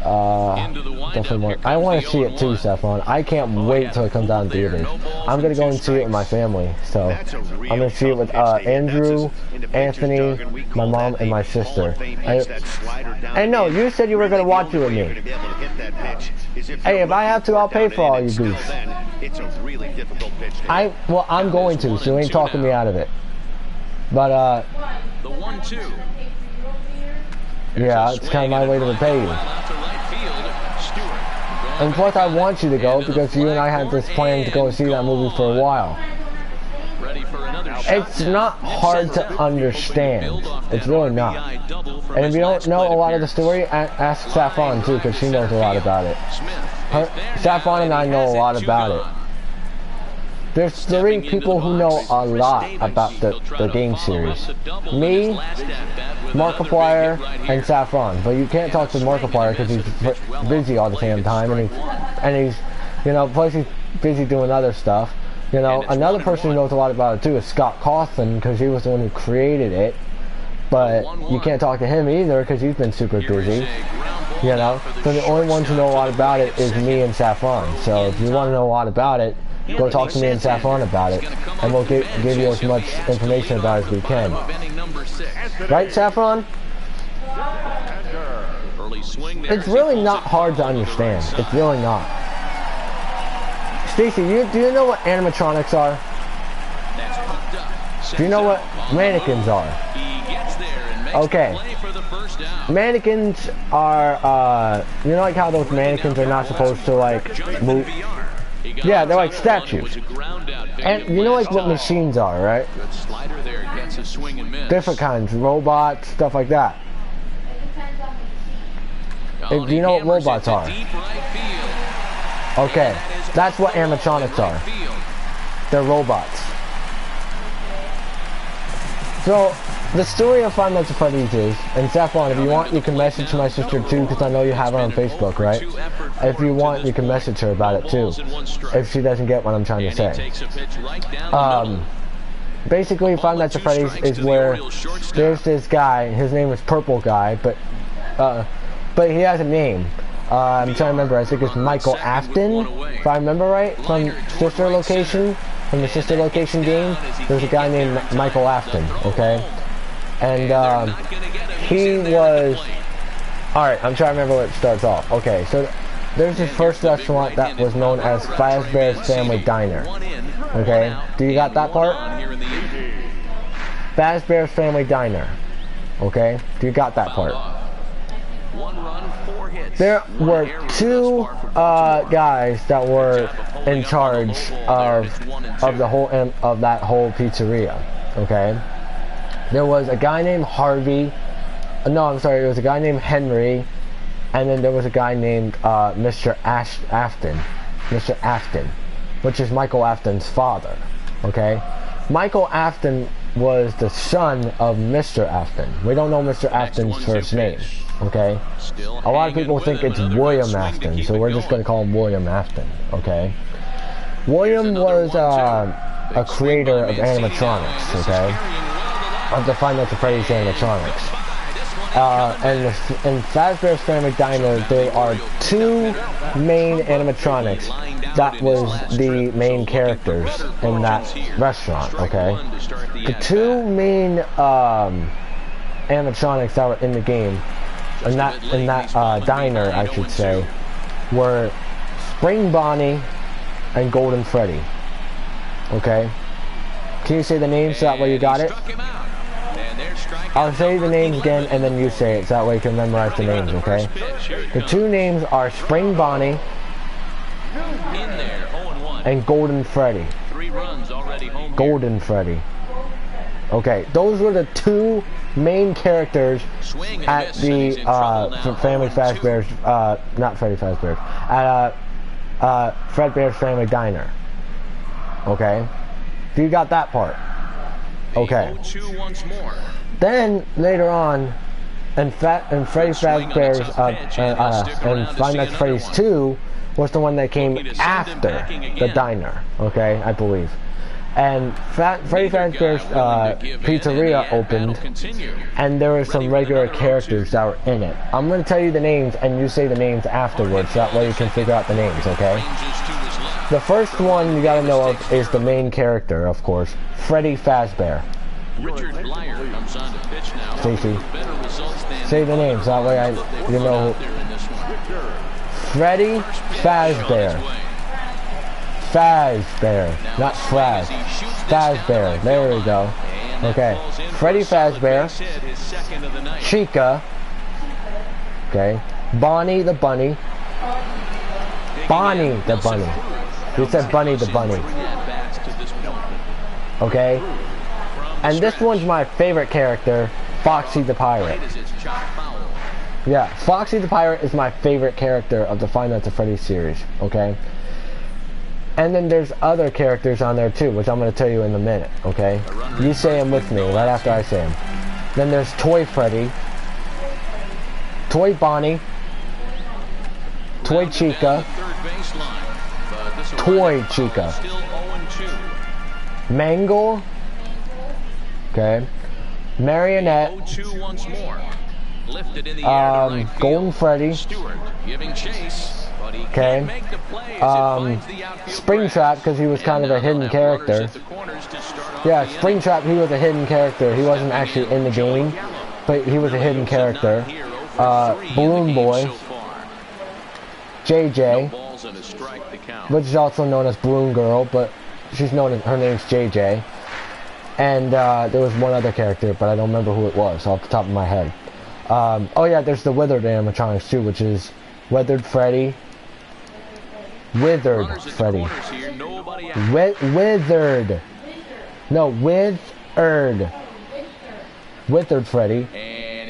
Definitely more. I want to see it too, Stefan. I can't wait till it comes out in theaters. I'm gonna go and see it with my family. So I'm gonna see it with Andrew, Anthony, my mom, and my sister. And no, you said you were gonna watch it with me. Hey, if I have to, I'll pay for all you goofs. Well, I'm going to. So you ain't talking me out of it. But the 1-2. Yeah, it's kind of my way to repay you. And plus, I want you to go because you and I had this plan to go see that movie for a while. It's not hard to understand. It's really not. And if you don't know a lot of the story, ask Saffron too, because she knows a lot about it. Saffron and I know a lot about it. There's 3 people who know a lot about the game series. Me, Markiplier, and Saffron. But you can't talk to Markiplier because he's busy all the damn time, and he's, you know, plus he's busy doing other stuff. You know, another person who knows a lot about it too is Scott Cawthon because he was the one who created it. But you can't talk to him either because he's been super busy. You know, so the only ones who know a lot about it is me and Saffron. So if you want to know a lot about it, go talk to me and Saffron about it, and we'll give you as much information about it as we can. Right, Saffron? It's really not hard to understand. It's really not. Stacy, do you know what animatronics are? Do you know what mannequins are? Okay. Mannequins are, you know, like how those mannequins are not supposed to, like, move? Yeah, they're like statues. And you know like what machines are, right? Different kinds, robots, stuff like that. Do you know what robots are? Okay, that's what animatronics are. They're robots. So, the story of Five Nights at Freddy's is, and Saffron, if you want, you can message my sister too, because I know you have her on Facebook, right? If you want, you can message her about it too, if she doesn't get what I'm trying to say. Basically, Five Nights at Freddy's is where there's this guy, his name is Purple Guy, but he has a name. I'm trying to remember, I think it's Michael Afton, if I remember right, from Sister Location, from the Sister Location game. There's a guy named Michael Afton, okay? And he was, alright, I'm trying to remember what it starts off. Okay, so there's this first restaurant that was known as Fazbear's Family Diner. Okay, do you got that part? Fazbear's Family Diner. Okay, do you got that part? There were 2 guys that were in charge of the whole of that whole pizzeria. Okay. There was a guy named Harvey. No, I'm sorry. There was a guy named Henry, and then there was a guy named Mr. Afton. Mr. Afton, which is Michael Afton's father. Okay. Michael Afton was the son of Mr. Afton. We don't know Mr. Afton's first name. Okay. A lot of people think it's William Afton, so we're just going to call him William Afton. Okay. William was a creator of animatronics. Okay. Of the Five Nights at Freddy's animatronics. And in Fazbear's Family Diner, there are two main animatronics that was the main characters in that restaurant, okay? The two main animatronics that were in the game, in that diner, I should say, were Spring Bonnie and Golden Freddy. Okay? Can you say the names so that way you got it? I'll say the names again and then you say it so that way you can memorize the names, okay? The two names are Spring Bonnie and Golden Freddy. Golden Freddy. Okay, those were the two main characters at the Family Fazbear's, not Freddy Fazbear's, at Fredbear's Family Diner. Okay? So you got that part. Okay. Then later on, in Freddy Fazbear's and Five Nights at Freddy's 2 was the one that came after the diner. Okay, I believe. And Freddy Fazbear's Pizzeria opened, and there were some regular characters that were in it. I'm going to tell you the names, and you say the names afterwards, so that way you can figure out the names, okay? The first one you got to know of is the main character, of course, Freddy Fazbear. Stacy, say the names, that way you know. Freddy Fazbear. Fazbear, not Fraz. Fazbear, there we go. Okay, Freddy Fazbear, Chica, okay, Bonnie the Bunny, Bonnie the Bunny. You said Bunny the Bunny. Okay, and this one's my favorite character, Foxy the Pirate. Yeah, Foxy the Pirate is my favorite character of the Five Nights at Freddy's series, okay? And then there's other characters on there too, which I'm going to tell you in a minute, okay? You say them with me, right after I say them. Then there's Toy Freddy, Toy Bonnie, Toy Chica, Toy Chica, Mangle, okay, Marionette, Golden Freddy, okay, Springtrap, because he was kind of a hidden character. Yeah, Springtrap, he was a hidden character. He wasn't actually in the game, but he was a hidden character. Balloon Boy, JJ, which is also known as Balloon Girl, but she's known as, her name's JJ. And there was one other character, but I don't remember who it was off the top of my head. Oh yeah, there's the Withered animatronics too, which is Withered Freddy. Withered Freddy. Withered. No, Withered. Withered Freddy.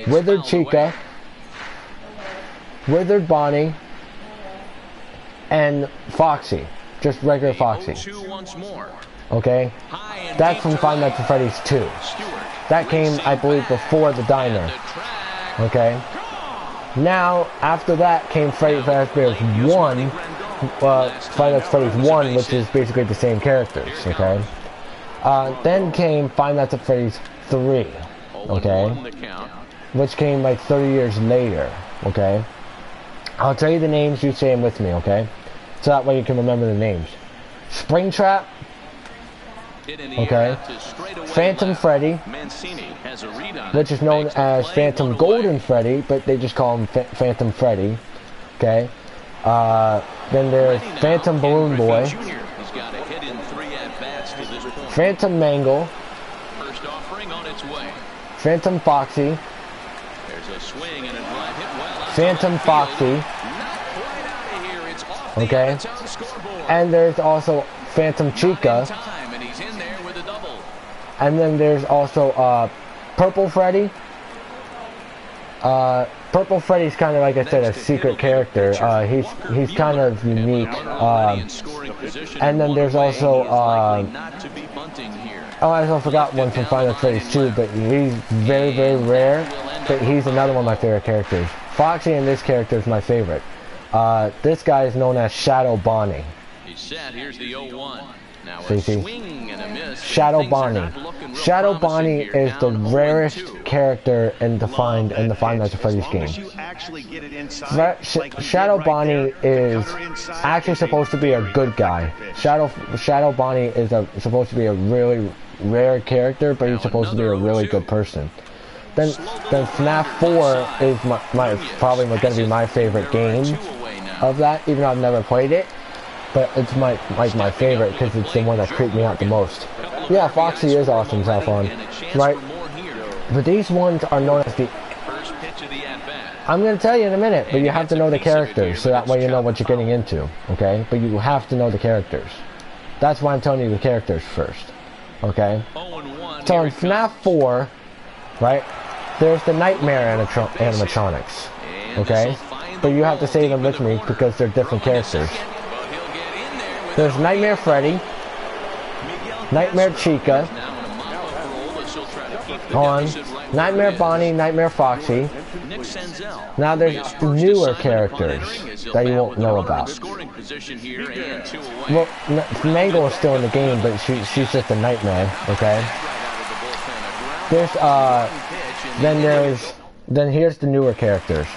Withered Chica. Withered Bonnie. And Foxy. Just regular Foxy. Okay? That's from Five Nights at Freddy's 2. That came, I believe, before the diner. Okay? Now, after that came Freddy Fazbear's 1. Five Nights at Freddy's 1, which is basically the same characters. Okay? Then came Five Nights at Freddy's 3. Okay? Which came like 30 years later. Okay? I'll tell you the names, you say them with me, okay? So that way you can remember the names. Springtrap. Okay. Phantom Freddy, which is known as Phantom Golden Freddy, but they just call him Phantom Freddy. Okay. Then there's Phantom Balloon Boy, Phantom Mangle, Phantom Foxy, Phantom Foxy. Okay. And there's also Phantom Chica. And then there's also Purple Freddy. Purple Freddy's kind of, like I said, a secret character. He's kind of unique. And then there's also oh, I also forgot one from Five Nights at Freddy's 2, but he's very, very rare. But he's another one of my favorite characters. Foxy and this character is my favorite. This guy is known as Shadow Bonnie. He's set. Here's the 0-1. Now a swing and a miss. Shadow Bonnie. Shadow Bonnie is the rarest character in the Find Nights at Freddy's game. Shadow Bonnie is actually supposed to be a good guy. Shadow Bonnie is supposed to be a really rare character, but he's supposed to be a really good person. Then FNAF 4 is probably going to be my favorite game of that, even though I've never played it. But it's my favorite because it's the one that creeped me out the most. Yeah, Foxy is awesome to have fun, right? But these ones are known as the... I'm going to tell you in a minute, but you have to know the characters, so that way you know what you're getting into, okay? But you have to know the characters. That's why I'm telling you the characters first, okay? So in FNAF 4, right, there's the Nightmare animatronics, okay? But you have to say them with me because they're different characters. There's Nightmare Freddy, Nightmare Chica, Nightmare Bonnie, Nightmare Foxy. Now there's newer characters that you won't know about. Well, Mangle is still in the game, but she's just a Nightmare, okay? Then here's the newer characters.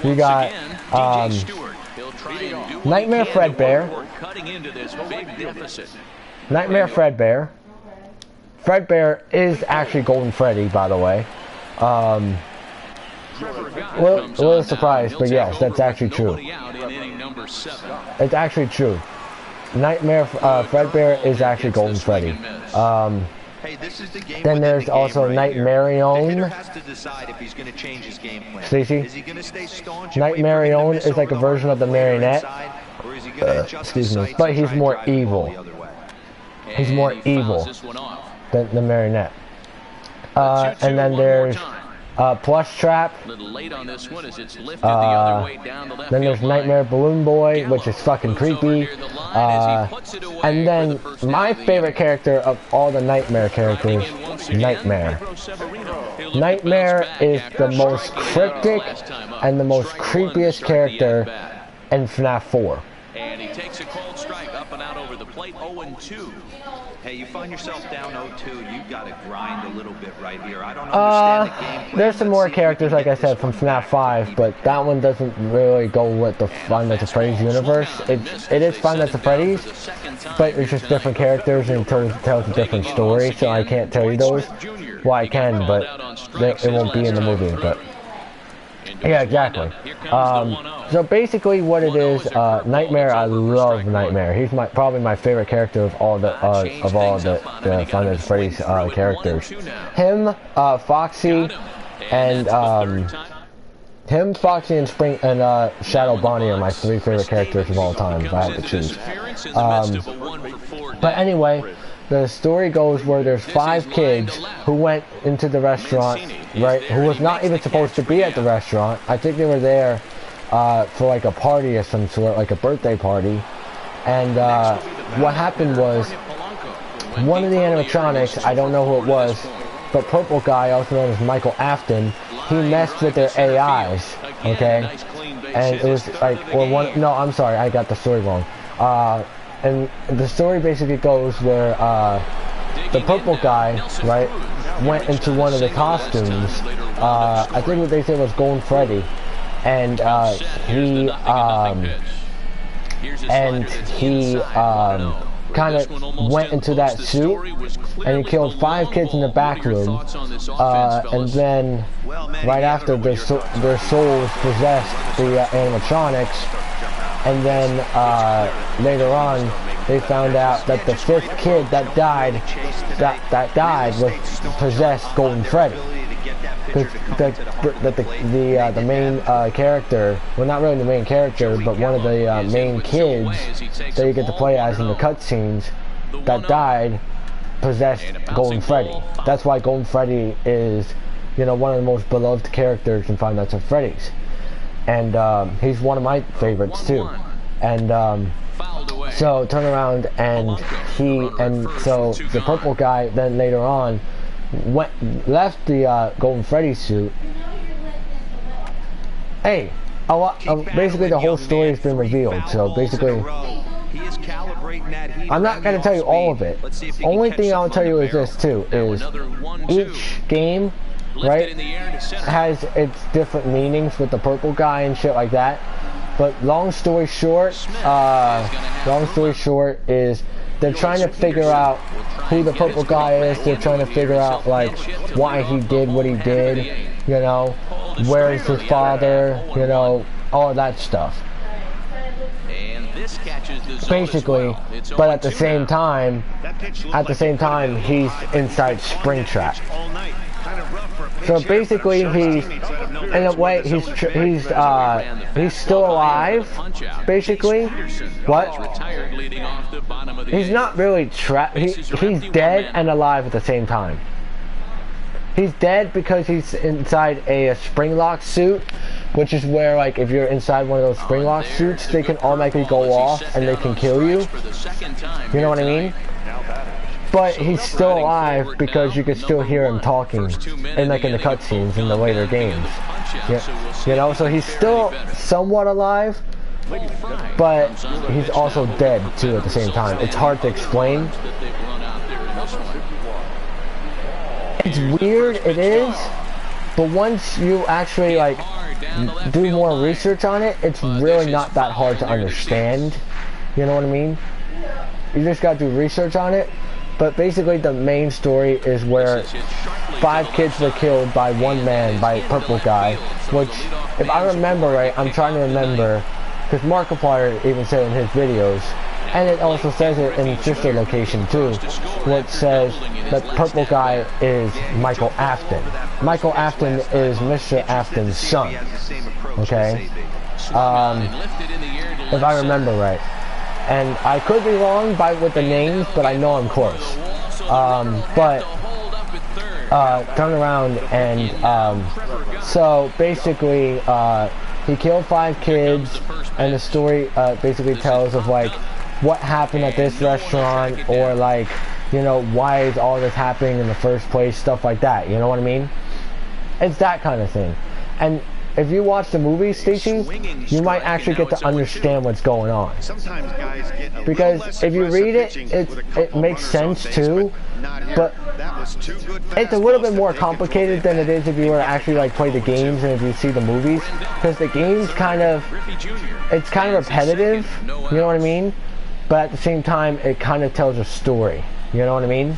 You got, Nightmare Fredbear. Nightmare Fredbear. Fredbear is actually Golden Freddy, by the way. A little surprised, but yes, that's actually true. It's actually true. Nightmare Fredbear is actually Golden Freddy. Then there's also Nightmarion. Stacey? Nightmarion is like a version of the marionette. Excuse me. But he's more evil. He's more evil than the marionette. And then there's Plush Trap. Then there's Nightmare Balloon Boy, which is fucking creepy. And then my favorite character of all the Nightmare characters, Nightmare. Nightmare is the most cryptic and the most creepiest character in FNAF 4. And he takes a cold strike up and out over the plate, 0-2. Hey, you find yourself down 0-2, you've got to grind a little bit right here. I don't understand the game plan. There's some more characters, like I said, from FNAF 5, but that one doesn't really go with the Five Nights at Freddy's universe. It is Five Nights at Freddy's, but it's just different characters and tells a different story, so I can't tell you those. Well, I can, but it won't be in the movie, but... Yeah, exactly. So basically what it is, Nightmare, I love Nightmare. He's probably my favorite character of all the Five Nights at Freddy's characters. Him, Foxy, and Shadow Bonnie are my three favorite characters of all time, if I had to choose. But anyway, the story goes where there's 5 kids who went into the restaurant, right, who was not even supposed to be at the restaurant. I think they were there for like a party of some sort, like a birthday party. And what happened was, one of the animatronics, I don't know who it was, but Purple Guy, also known as Michael Afton, he messed with their AIs, okay? And it was like, no, I'm sorry, I got the story wrong. And the story basically goes where the Purple Guy, right, went into one of the costumes. I think what they said was Golden Freddy, and he kind of went into that suit, and he killed 5 kids in the back room, and then right after their souls possessed the animatronics. And then later on, they found out that the 5th kid that died was possessed Golden Freddy. The main character, well, not really the main character, but one of the main kids that you get to play as in the cutscenes that died possessed Golden Freddy. That's why Golden Freddy is, one of the most beloved characters in Five Nights at Freddy's. And he's one of my favorites too. And so turn around, and so the Purple Guy then later on left the Golden Freddy suit. Hey, basically the whole story has been revealed. So basically, I'm not going to tell you all of it. Only thing I'll tell you is this too, is each game, right, has its different meanings with the purple guy and shit like that. But long story short is they're trying to figure out who the purple guy is. They're trying to figure out like why he did what he did, you know, where's his father, you know, all of that stuff. Basically, but at the same time, he's inside Springtrap. So basically, in a way, he's still alive. Basically, what? He's not really trapped. He's dead and alive at the same time. He's dead because he's inside a spring lock suit, which is where, like, if you're inside one of those spring lock suits, they can automatically go off and they can kill you. You know what I mean? But he's still alive because you can still hear him talking, and like in the cutscenes in the later games. You know, so he's still somewhat alive, but he's also dead too at the same time. It's hard to explain. It's weird, it is, but once you actually like do more research on it, it's really not that hard to understand. You know what I mean? You just gotta do research on it. But basically the main story is where 5 kids were killed by one man, by a purple guy, which, if I remember right, I'm trying to remember, because Markiplier even said in his videos, and it also says it in sister location too, which says that purple guy is Michael Afton. Michael Afton is Mr. Afton's son. Okay? If I remember right. And I could be wrong with the names, but I know I'm close. Turn around and, so basically, he killed 5 kids, and the story basically tells of like what happened at this restaurant, or like, you know, why is all this happening in the first place, stuff like that. You know what I mean? It's that kind of thing. And if you watch the movie, Stacey, you might actually get to understand what's going on. Because if you read it, it makes sense too, but it's a little bit more complicated than it is if you were to actually like play the games and if you see the movies. Because the games it's kind of repetitive, you know what I mean? But at the same time, it kind of tells a story, you know what I mean?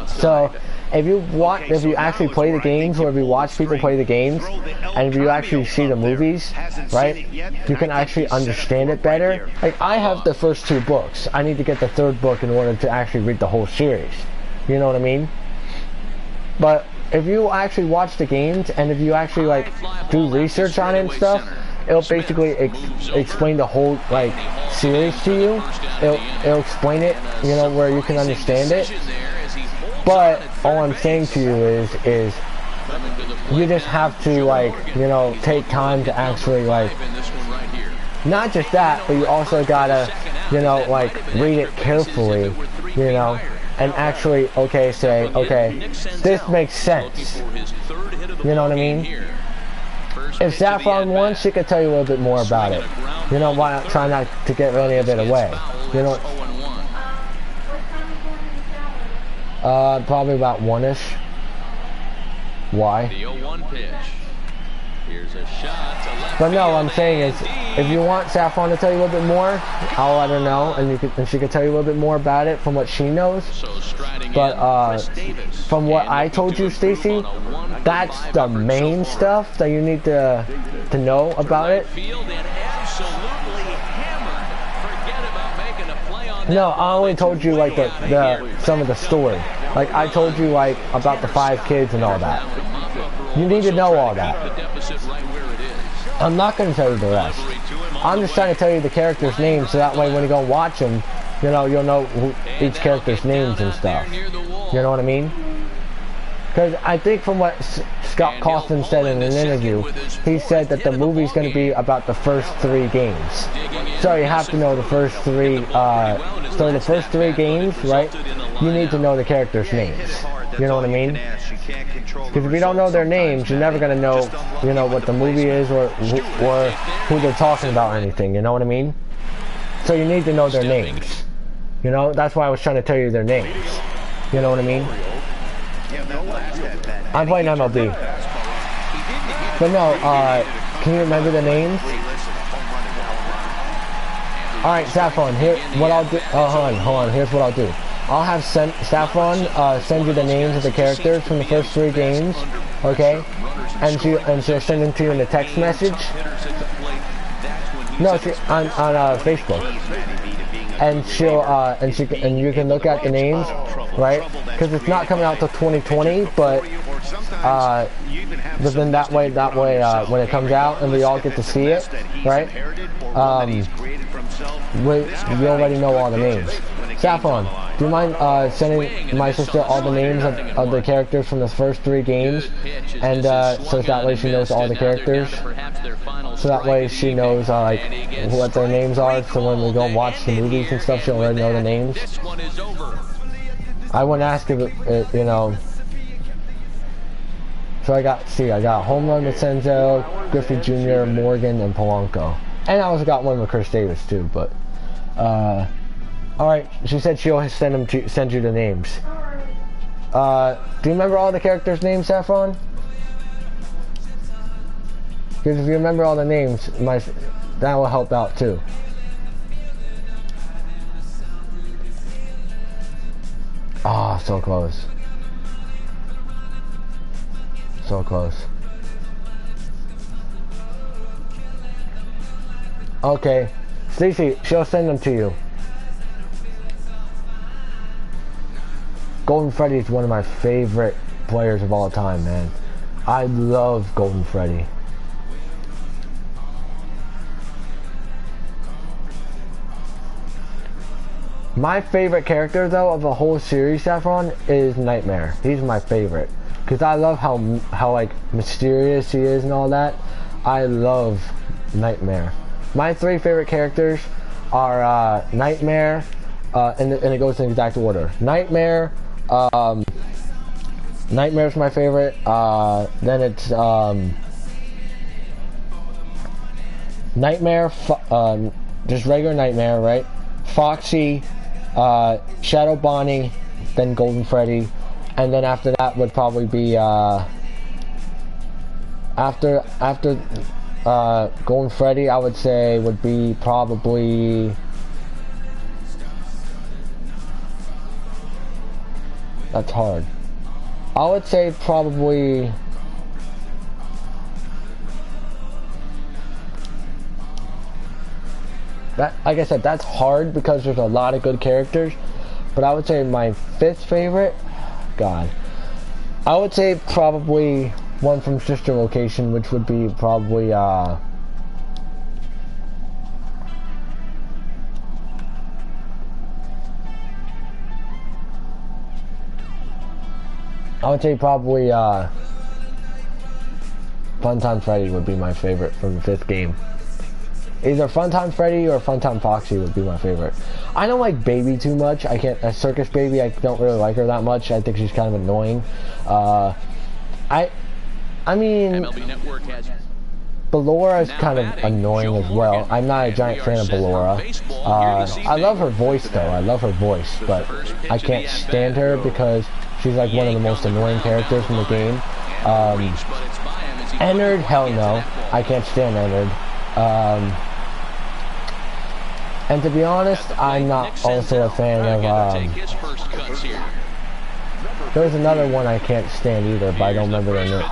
So, if you actually play the games, or if you watch people play the games, and if you actually see the movies, right, you can actually understand it better. Like, I have the first 2 books. I need to get the 3rd book in order to actually read the whole series. You know what I mean? But if you actually watch the games, and if you actually, like, do research on it and stuff, it'll basically explain the whole, like, series to you. It'll explain it, you know, where you can understand it. But all I'm saying to you is you just have to, like, you know, take time to actually, like, not just that, but you also gotta, you know, like, read it carefully, you know, and actually, say, okay, this makes sense. You know what I mean? If Saffron won, she could tell you a little bit more about it. You know, why not try not to get any of it away? You know, probably about 1-ish. Why? But no, what I'm saying is, if you want Saffron to tell you a little bit more, I'll let her know, and she can tell you a little bit more about it from what she knows. But from what I told you, Stacey, that's the main stuff that you need to know about it. No, I only told you like the some of the story. Like I told you like about the 5 kids and all that. You need to know all that. I'm not going to tell you the rest. I'm just trying to tell you the characters' names so that way when you go watch them, you know, you'll know each character's names and stuff. You know what I mean? Because I think from what Scott Cawthon said in an interview, he said that the movie's going to be about the first 3 games. So you have to know the first 3, so the first 3 games, right, you need to know the characters' names. You know what I mean? Because if you don't know their names, you're never going to know, you know, what the movie is or who they're talking about or anything. You know what I mean? So you need to know their names. You know, that's why I was trying to tell you their names. You know what I mean? I'm playing MLB. But no, can you remember the names? Alright, Saffron, here, what I'll do, hold on, here's what I'll do. I'll have Saffron send you the names of the characters from the first 3 games, okay? And she'll send them to you in a text message. No, on Facebook. And and you can look at the names, right? Because it's not coming out till 2020, but then that way, when it comes out and we all get to see it, right? You already know all the names. Saffron, do you mind sending my sister all the names of the characters from the first 3 games, and so that way she knows all the characters, so that way she knows like what their names are, so when we go watch the movies and stuff, she'll already know the names. I wouldn't ask if it, you know. So I got home run with Senzo, Griffey Jr., Morgan, and Polanco, and I also got one with Chris Davis too. But alright, she said she'll send you the names. Do you remember all the characters' names, Saffron? Because if you remember all the names, that will help out too. Ah, so close. So close. Okay, Stacy, she'll send them to you. Golden Freddy is one of my favorite players of all time, man. I love Golden Freddy. My favorite character, though, of the whole series, Saffron, is Nightmare. He's my favorite. Because I love how like, mysterious he is and all that. I love Nightmare. My 3 favorite characters are Nightmare, and it goes in exact order. Nightmare's my favorite. Then it's Nightmare, just regular Nightmare, right? Foxy, Shadow Bonnie, then Golden Freddy, and then after that would probably be after Golden Freddy, I would say would be probably that's hard. I would say probably that, like I said, that's hard because there's a lot of good characters, but I would say my 5th favorite, God, I would say probably one from Sister Location, which would be probably I would say probably Funtime Freddy would be my favorite from the 5th game. Either Funtime Freddy or Funtime Foxy would be my favorite. I don't like Baby too much. I can't. Circus Baby, I don't really like her that much. I think she's kind of annoying. I mean, MLB Network has Ballora is kind of annoying as well. I'm not a giant fan of Ballora. I love her voice though. I love her voice, but I can't stand her because she's like one of the most annoying characters in the game. Ennard, hell no. I can't stand Ennard. And to be honest, I'm not also a fan of, there's another one I can't stand either, but I don't remember their name.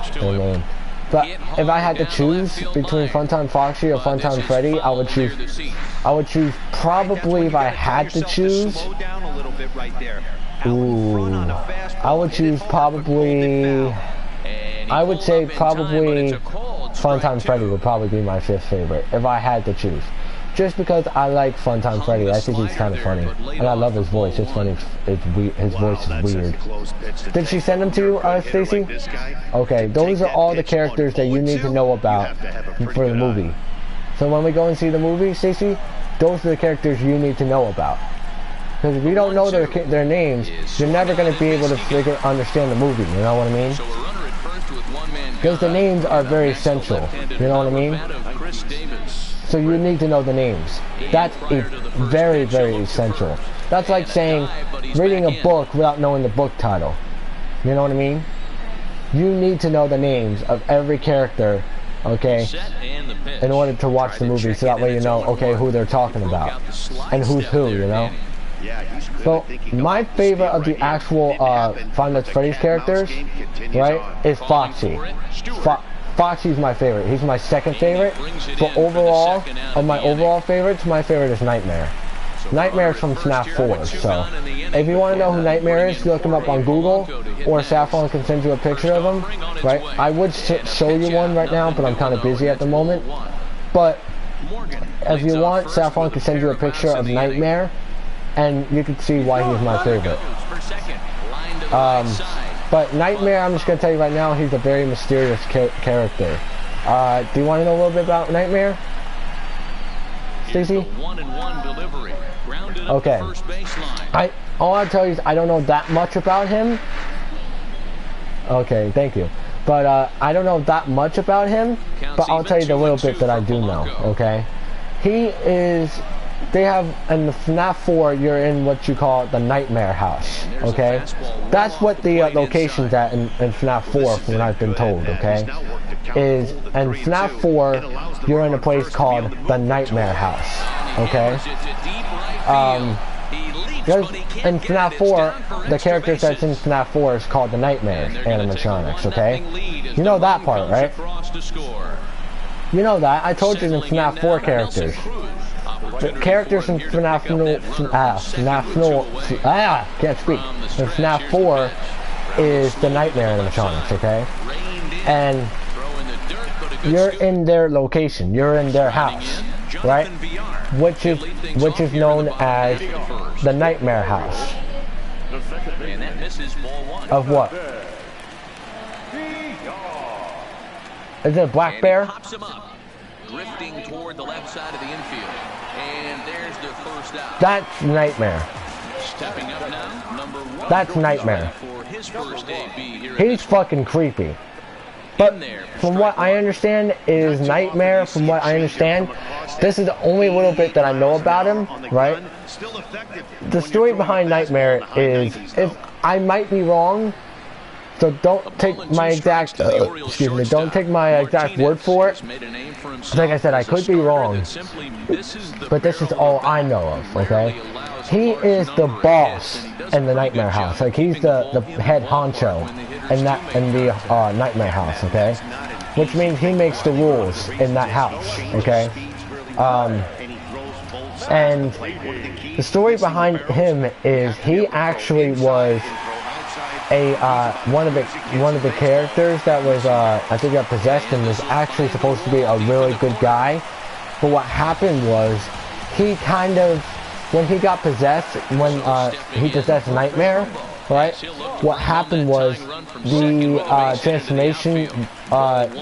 But if I had to choose between Funtime Foxy or Funtime Freddy, I would choose probably, if I had to choose, I would choose probably, I would say probably Funtime Freddy would probably be my 5th favorite, if I had to choose. Just because I like Funtime Freddy. I think he's kind of funny. And I love his voice. It's funny. His voice is weird. Did she send them to you, Stacy? Okay, those are all the characters that you need to know about for the movie. So when we go and see the movie, Stacy, those are the characters you need to know about. Because if you don't know their names, you're never going to be able to understand the movie. You know what I mean? Because the names are very essential. You know what I mean? So you need to know the names. That's very, very essential. That's like saying reading a book without knowing the book title. You know what I mean? You need to know the names of every character, okay, in order to watch the movie, so that way you know, okay, who they're talking about and who's who, you know? So my favorite of the actual Five Nights at Freddy's characters, right, is Foxy. Foxy's my favorite. He's my second favorite. But overall, of my overall favorites, my favorite is Nightmare. Nightmare's from FNAF 4, so if you want to know who Nightmare is, look him up on Google, or Saffron can send you a picture of him, right? I would show you one right now, but I'm kind of busy at the moment. But if you want, Saffron can send you a picture of Nightmare, and you can see why he's my favorite. But Nightmare, I'm just going to tell you right now, he's a very mysterious character. Do you want to know a little bit about Nightmare, Stacy? Okay. All I'll tell you is I don't know that much about him. Okay, thank you. But I don't know that much about him, but I'll tell you the little bit that I do know, okay? He is... They have, in the FNAF 4, you're in what you call the Nightmare House, okay? That's what the location's at in FNAF 4, from what I've been told, okay? Is, in FNAF 4, you're in a place called the Nightmare House, okay? In FNAF 4, the characters that's in FNAF 4 is called the Nightmare animatronics, okay? You know that part, right? You know that. I told you the FNAF 4 characters. The characters in FNAF can't speak. In FNAF 4 is the Nightmare animatronics, okay? And you're in their location. You're in their house, right? Which is known as the Nightmare House. Of what? Is it a black bear? Drifting toward the left side of the infield. And there's the first out. That's Nightmare. Stepping up now, number 1. That's Nightmare. For his first AB here. He's fucking creepy. But from what I understand is Nightmare, from what I understand, this is the only little bit that I know about him, right? The story behind Nightmare is, if I might be wrong, so don't take my exact, don't take my exact word for it. Like I said, I could be wrong, but this is all I know of, okay? He is the boss in the Nightmare House. Like, he's the head honcho in the Nightmare House, okay? Which means he makes the rules in that house, okay? And the story behind him is he actually was one of the characters that was I think got possessed and was actually supposed to be a really good guy. But what happened was he kind of, when he got possessed, when he possessed Nightmare, right? What happened was the transformation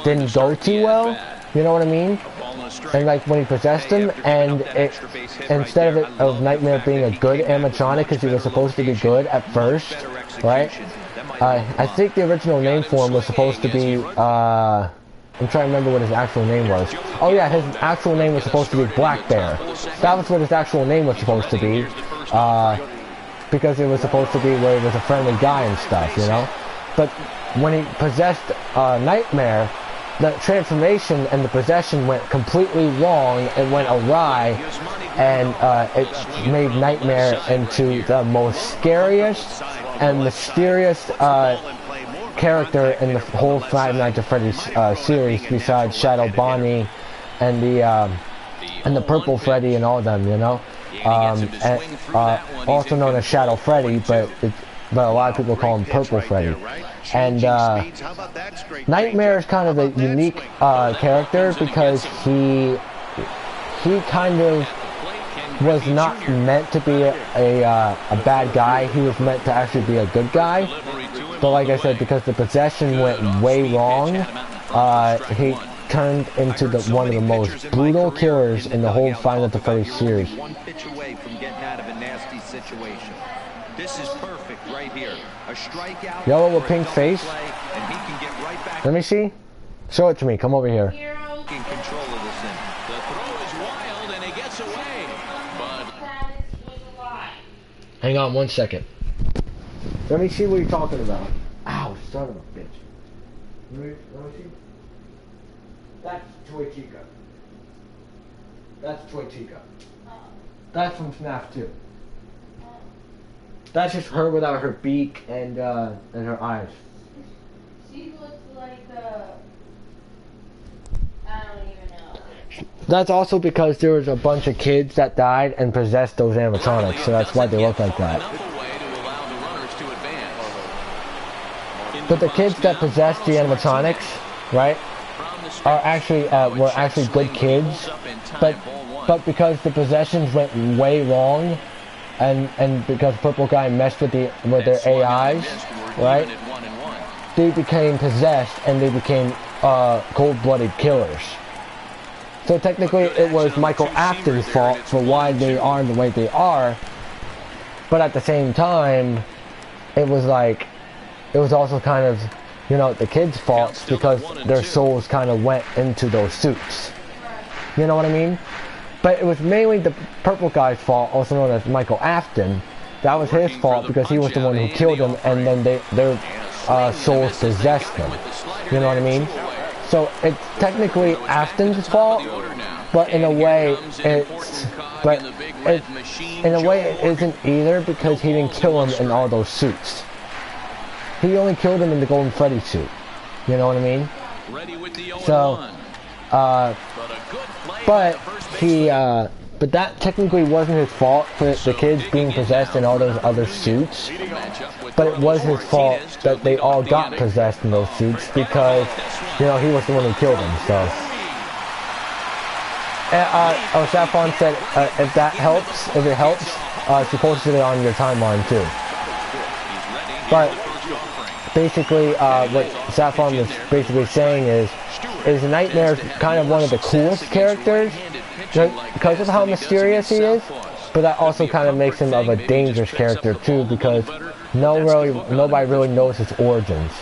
didn't go too well. You know what I mean? And like when he possessed him, and instead of Nightmare being a good animatronic, because he was supposed to be good at first, right? I think the original name for him was supposed to be, I'm trying to remember what his actual name was. Oh yeah, his actual name was supposed to be Black Bear. That was what his actual name was supposed to be, because it was supposed to be where he was a friendly guy and stuff, you know? But when he possessed Nightmare, the transformation and the possession went completely wrong. It went awry, and it made Nightmare into the most scariest and mysterious character in the whole Five Nights at Freddy's series, besides Shadow Bonnie and the Purple Freddy and all of them, you know, also known as Shadow Freddy, but a lot of people call him Purple Freddy. And Nightmare is kind of a unique character because he kind of was not meant to be a bad guy. He was meant to actually be a good guy. But like I said, because the possession went way wrong, he turned into one of the most brutal killers in the whole Five Nights at Freddy's series. One pitch away from getting out of a nasty situation. This is perfect right here. A strikeout. Yellow with pink face. And he can get right back. Let me see. Show it to me. Come over here. In control of this thing. The throw is wild and he gets away. But Travis was alive. Hang on 1 second. Let me see what you're talking about. Ow, son of a bitch. Let me see. That's Toy Chica. That's Toy Chica. That's from FNAF 2. That's just her without her beak and her eyes. She looks like I don't even know. That's also because there was a bunch of kids that died and possessed those animatronics, so that's why they look like that. But the kids that possessed the animatronics, right, are actually were actually good kids, but because the possessions went way wrong, and because Purple Guy messed with their AIs, right, they became possessed and they became cold-blooded killers. So technically, it was Michael Afton's fault for why they are the way they are, but at the same time, it was also kind of, you know, the kids' fault because their souls kind of went into those suits. You know what I mean? But it was mainly the Purple Guy's fault, also known as Michael Afton. That was his fault because he was the one who killed him, and then their souls possessed them. You know what I mean? So it's technically Afton's fault, but in a way it isn't either because he didn't kill him in all those suits. He only killed him in the Golden Freddy suit. You know what I mean? So, but that technically wasn't his fault for the kids being possessed in all those other suits. But it was his fault that they all got possessed in those suits because, you know, he was the one who killed them, so. Saffron said, if it helps, she posted it on your timeline too. But basically, what Saffron was basically saying is Nightmare's kind of one of the coolest characters because of how mysterious he is, but that also kind of makes him of a dangerous character too because nobody really knows his origins.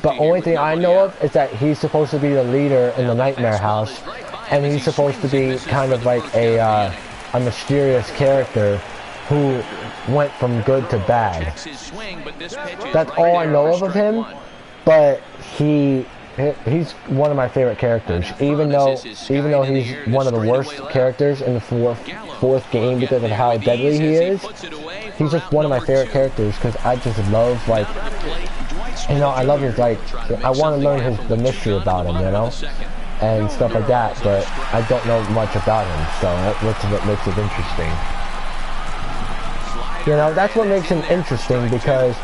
The only thing I know of is that he's supposed to be the leader in the Nightmare house, and he's supposed to be kind of like a mysterious character who went from good to bad. That's all I know of him, but he's one of my favorite characters. Even though he's one of the worst characters in the fourth game because of how deadly he is, he's just one of my favorite characters because I just love, like, you know, I love his, like, I want to learn the mystery about him, you know, and stuff like that, but I don't know much about him, so that's what makes it interesting. You know, that's what makes him interesting because,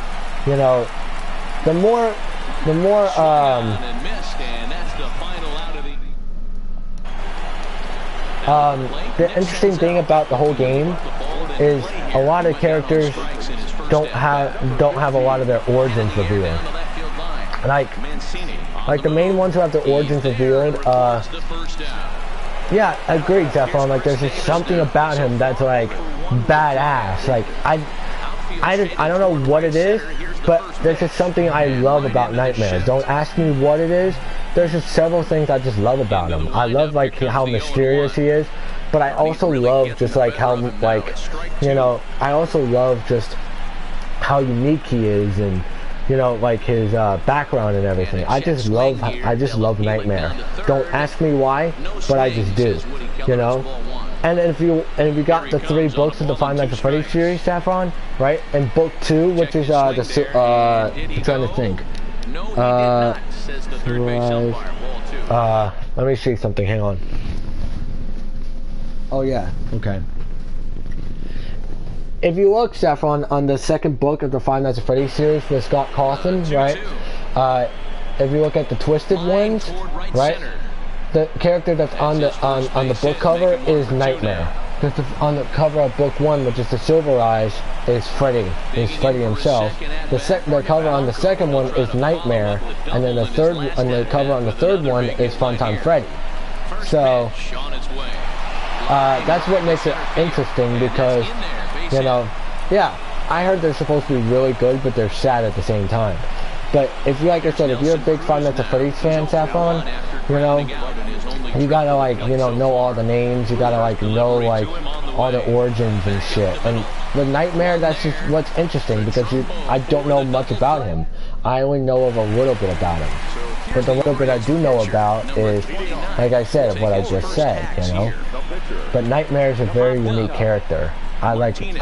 you know, the interesting thing about the whole game is a lot of characters don't have a lot of their origins revealed. Like the main ones who have their origins revealed, yeah, I agree, Zephon. Like, there's just something about him that's like badass. Like, I don't know what it is, but there's just something I love about Nightmare. Don't ask me what it is. There's just several things I just love about him. I love, like, how mysterious he is, but I also love just, like, how, like, you know, I also love just how unique he is and, you know, like, his background and everything. I just love Nightmare. Don't ask me why, but I just do, you know? And if you got the 3 books of the Five Nights at Freddy's series, Saffron, right? And book 2, which is I'm trying to think. Let me see something. Hang on. Oh yeah. Okay. If you look, Saffron, on the second book of the Five Nights at Freddy's series for Scott Cawthon, right? If you look at the Twisted ones, right? The character that's on the book cover is Nightmare. Because on the cover of book 1, which is the Silver Eyes, is Freddy. Is Freddy himself. The cover on the second one is Nightmare, and then the cover on the third one is Funtime Freddy. So that's what makes it interesting because, you know, yeah, I heard they're supposed to be really good, but they're sad at the same time. But if you, like I said, if you're a big Five Nights at Freddy's fan, Saffron, you know, you gotta, like, you know all the names, you gotta, like, know, like, all the origins and shit. And with Nightmare, that's just what's interesting because I don't know much about him. I only know of a little bit about him. But the little bit I do know about is, like I said, what I just said, you know. But Nightmare is a very unique character. I like him.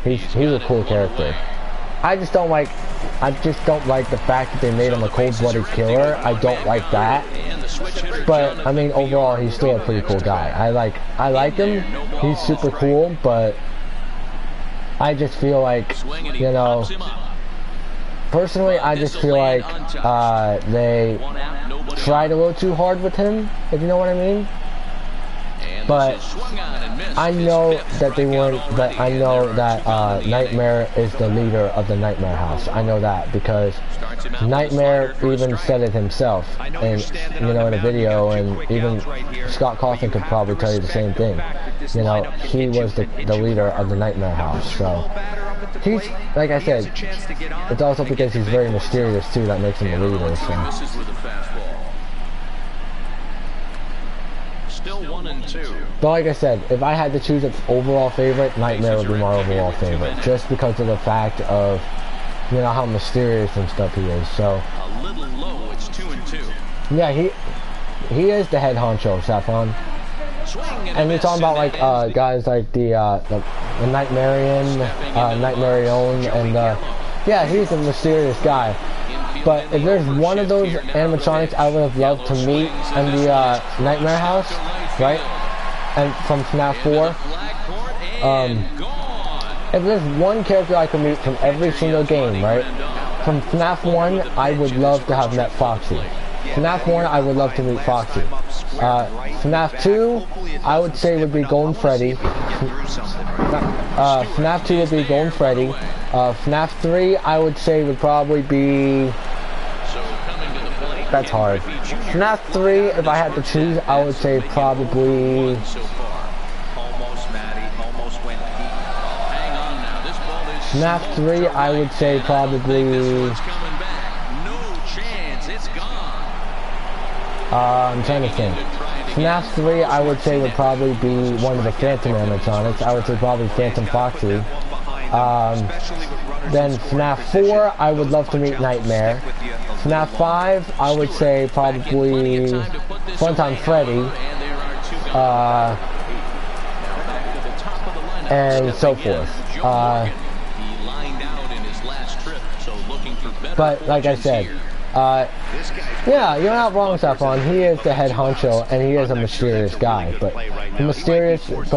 He's a cool character. I just don't like the fact that they made him a cold-blooded killer. I don't like that. But I mean, overall, he's still a pretty cool guy. I like him. He's super cool, but I just feel like, you know, personally, I just feel like they tried a little too hard with him, if you know what I mean. But I know that they weren't, but I know that Nightmare is the leader of the Nightmare House. I know that because Nightmare even said it himself, and you know, in a video, and even Scott Cawthon could probably tell you the same thing. You know, he was the leader of the Nightmare House. So he's, like I said, it's also because he's very mysterious too that makes him the leader. So. Still 1-2. But like I said, if I had to choose an overall favorite, Nightmare would be my overall favorite, just because of the fact of, you know, how mysterious and stuff he is. So a little low, it's 2-2. yeah, he is the head honcho, Saffron. And you're talking about like guys like the Nightmarion, and yeah, he's a mysterious guy. But if there's one of those animatronics I would have loved to meet in the Nightmare House, right? And from FNAF 4, if there's one character I could meet from every single game, right? From FNAF 1, I would love to have met Foxy. FNAF 1, I would love to meet Foxy. FNAF 2, I would say would be Golden Freddy. FNAF 2 would be Golden Freddy. FNAF 3, I would say would probably be... That's hard. FNAF 3, if I had to choose, I would say probably... FNAF 3, I would say probably... I'm trying to think. FNAF 3, I would say would probably be one of the Phantom animatronics. I would say probably Phantom Foxy. Then FNAF 4, I would love to meet Nightmare. FNAF 5, I would say probably Funtime Freddy. And so forth. But like I said, yeah, you're not wrong, Saffron. He is the head honcho, and he is a mysterious guy. But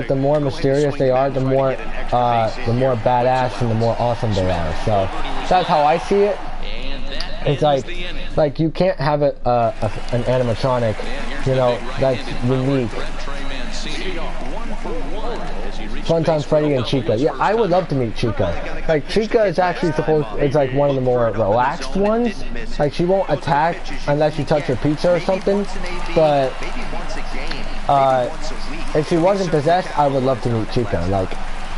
the more mysterious they are, the more badass and the more awesome they are. So that's how I see it. It's like you can't have an animatronic, you know, that's unique. Funtime Freddy and Chica. Yeah, I would love to meet Chica. Like, Chica is actually it's like one of the more relaxed ones. Like, she won't attack unless you touch her pizza or something. But, if she wasn't possessed, I would love to meet Chica. Like,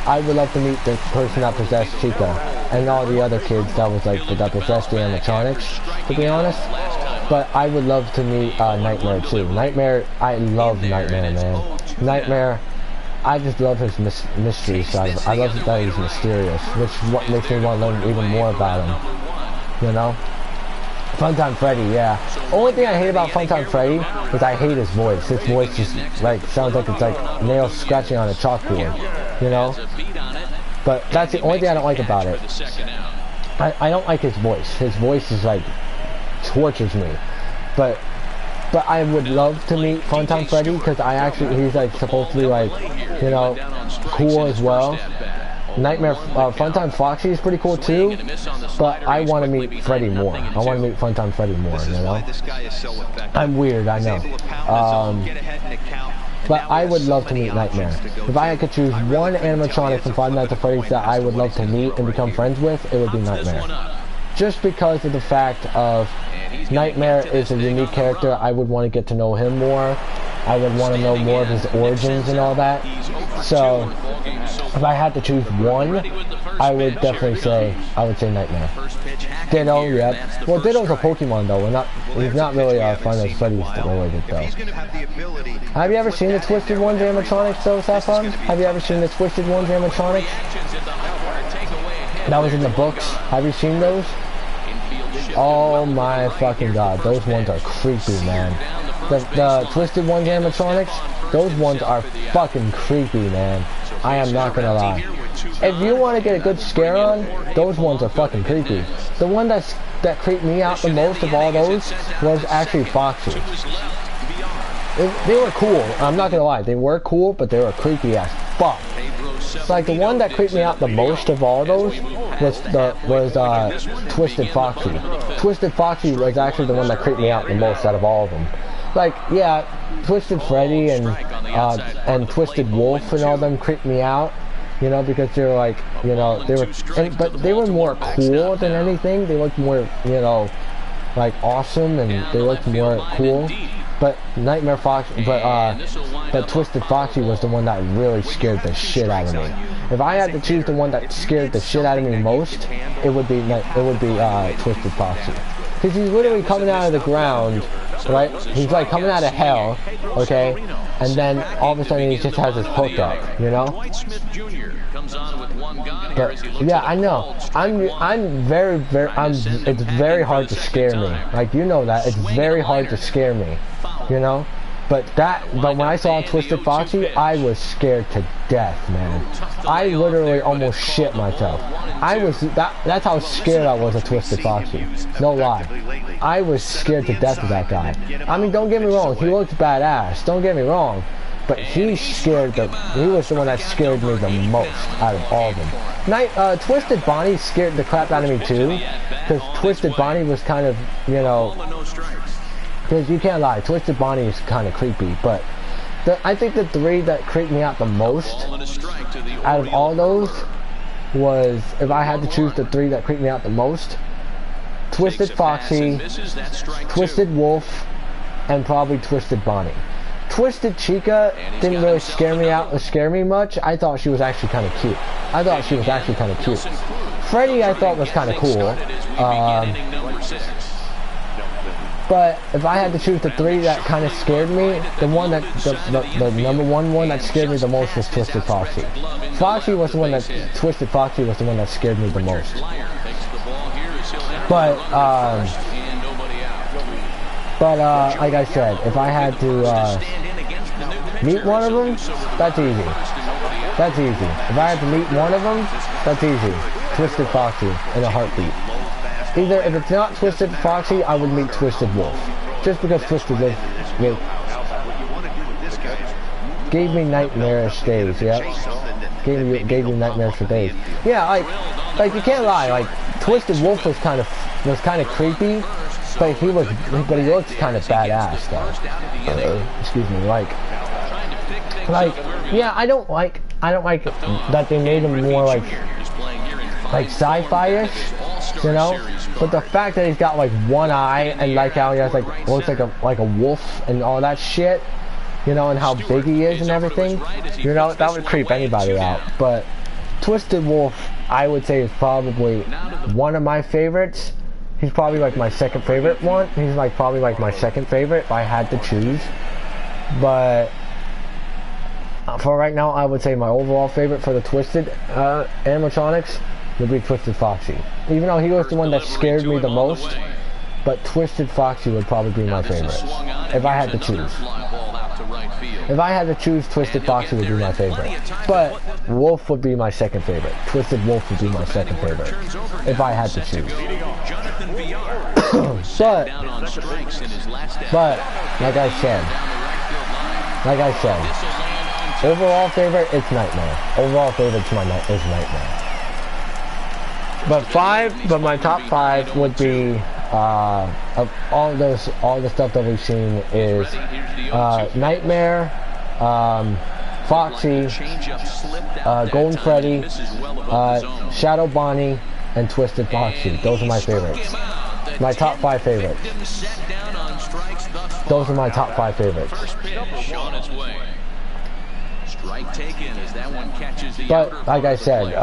I would love to meet the person that possessed Chica. And all the other kids that possessed the animatronics, to be honest. But I would love to meet Nightmare too. Nightmare, I love Nightmare, man. Nightmare, I just love his mystery side of it. I love that he's mysterious, which what makes me want to learn even more about him. You know? Funtime Freddy, yeah. Only thing I hate about Funtime Freddy is I hate his voice. His voice just like sounds like it's like nails scratching on a chalkboard. You know? But that's the only thing I don't like about it. I don't like his voice. His voice is like tortures me. But I would love to meet Funtime Freddy because he's like supposed to be like, you know, cool as well. Nightmare Funtime Foxy is pretty cool too, but I want to meet Freddy more. I want to meet Funtime Freddy more, you know. I'm weird, I know. But I would love to meet Nightmare. If I could choose one animatronic from Five Nights at Freddy's that I would love to meet and become friends with, it would be Nightmare. Just because of the fact of Nightmare is a unique character, I would want to get to know him more. I would want to know more of his origins and all that. So, if I had to choose one, I would definitely say, Nightmare. Ditto, yep. Well, Ditto's a Pokemon though. He's not really Final Freddy's related though. Have you ever seen the Twisted Ones animatronics though, Saffron? Have you ever seen the Twisted Ones animatronics? That was in the books. Have you seen those? Oh my fucking god, those ones are creepy, man. The Twisted Ones animatronics, those ones are fucking creepy, man. I am not gonna lie. If you want to get a good scare on, those ones are fucking creepy. The one that creeped me out the most of all those was actually Foxy. They were cool. I'm not gonna lie, they were cool, but they were creepy as fuck. Like the one that creeped me out the most of all those was Twisted Foxy. Twisted Foxy was actually the one that creeped me out the most out of all of them. Like, yeah, Twisted Freddy and Twisted Wolf and all them creeped me out, you know, because they're like, you know, but they were more cool than anything. They looked more, you know, like awesome, and they looked more cool. But but Twisted Foxy was the one that really scared the shit out of me. If I had to choose the one that scared the shit out of me most, it would be Twisted Foxy, because he's literally coming out of the ground, right? He's like coming out of hell, okay? And then all of a sudden he just has his hook up, you know? But yeah, I know. It's very hard to scare me. Like, you know that. It's very hard to scare me, you know? But when I saw Twisted Foxy, I was scared to death, man. I literally almost shit myself. That's how scared I was of Twisted Foxy. No lie. I was scared to death of that guy. I mean, don't get me wrong, he looked badass. Don't get me wrong. But he was the one that scared me the most out of all of them. Twisted Bonnie scared the crap out of me too, because Twisted Bonnie was kind of, you know, because you can't lie, Twisted Bonnie is kind of creepy, but I think the three that creeped me out the most out of all those was, if I had to choose the three that creeped me out the most, Twisted Foxy, Twisted Wolf, and probably Twisted Bonnie. Twisted Chica didn't really scare me much. I thought she was actually kind of cute. Freddy I thought was kind of cool. But if I had to choose the three that kind of scared me, the number one that scared me the most was Twisted Foxy. Twisted Foxy was the one that scared me the most. But like I said, if I had to meet one of them, that's easy. If I had to meet one of them, that's easy. Twisted Foxy in a heartbeat. Either, if it's not Twisted Foxy, I would meet Twisted Wolf. Just because Twisted Wolf gave me nightmarish days, yeah? Gave me nightmares for days. Yeah, like you can't lie, like, Twisted Wolf was kind of creepy, but he looked kind of badass, though. Excuse me, like, yeah, I don't like that they made him more like sci-fi-ish, you know? But the fact that he's got like one eye, and like how he has looks like a wolf and all that shit, you know, and how big he is and everything, you know, that would creep anybody out. But Twisted Wolf, I would say, is probably one of my favorites. He's probably like my second favorite one. He's like probably like my second favorite if I had to choose. But for right now, I would say my overall favorite for the Twisted animatronics would be Twisted Foxy. Even though he was the one that scared me the most, but Twisted Foxy would probably be my favorite if I had to choose. If I had to choose, Twisted Foxy would be my favorite. But Wolf would be my second favorite. Twisted Wolf would be my second favorite if I had to choose. but like I said, overall favorite, it's Nightmare. Overall favorite is Nightmare. But my top 5 would be of all the stuff that we've seen is Nightmare, Foxy, Golden Freddy, Shadow Bonnie, and Twisted Foxy. Those are my favorites. My top 5 favorites. Those are my top 5 favorites. But like I said,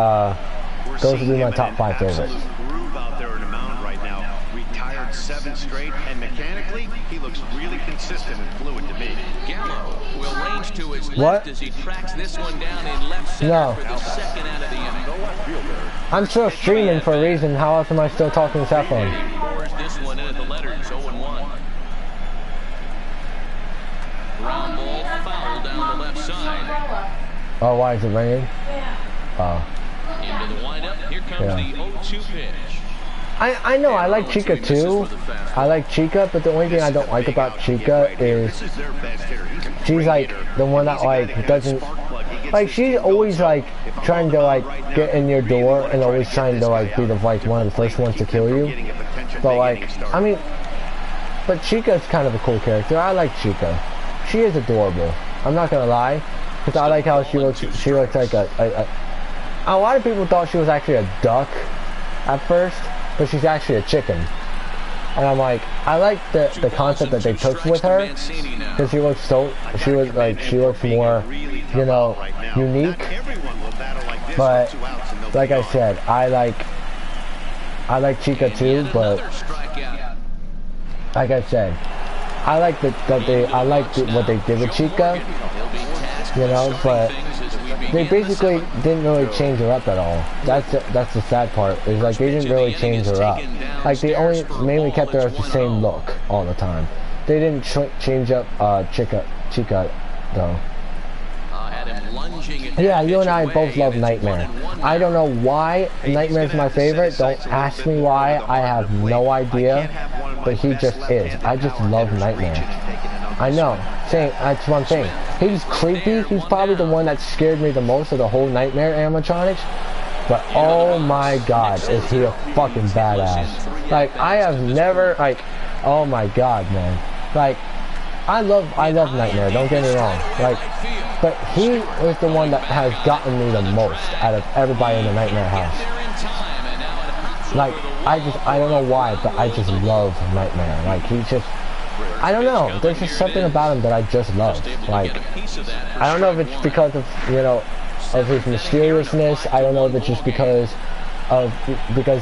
Those would be my top 5 favorites. Groove out there in the mound right now. Retired 7 straight, and mechanically, he looks really consistent and fluid to me. Gallo will range to his left as he tracks this one down in left center No. for the second out of the inning. I'm still streaming for a reason. How else am I still talking to cell phone? He pours this one in at the letters, 0-1. Ground ball foul down the left side. Oh, why is it raining? Oh. Into the windup. Here comes the 0-2 pitch. I know, I like Chica too. I like Chica, but the only thing I don't like about Chica is she's like the one that like doesn't, like she's always like trying to like get in your door and always trying to like be the like one of the first ones to kill you. But like, I mean, but Chica's kind of a cool character. I like Chica. She is adorable. I'm not gonna lie, because I like how she looks. She looks like a lot of people thought she was actually a duck at first, but she's actually a chicken. And I'm like, I like the concept that they took with her, because she looks more, you know, unique. But like I said, I like Chica too, but like I said, I like what they did with Chica, you know, but they basically didn't really change her up at all. That's the sad part, is like they didn't really change her up. Like they only mainly kept her as the same look all the time. They didn't change up Chica though. Yeah, you and I both love Nightmare. I don't know why Nightmare's my favorite. Don't ask me why. I have no idea. But he just is. I just love Nightmare. I know. That's one thing. He's creepy. He's probably the one that scared me the most of the whole Nightmare animatronics. But oh my god, is he a fucking badass. Like, I have never, like, oh my god, man. Like, I love Nightmare, don't get me wrong. Like, but he is the one that has gotten me the most out of everybody in the Nightmare house. Like, I don't know why, but I just love Nightmare. Like, he just, I don't know, there's just something about him that I just love. Like, I don't know if it's because of, you know, of his mysteriousness. I don't know if it's just because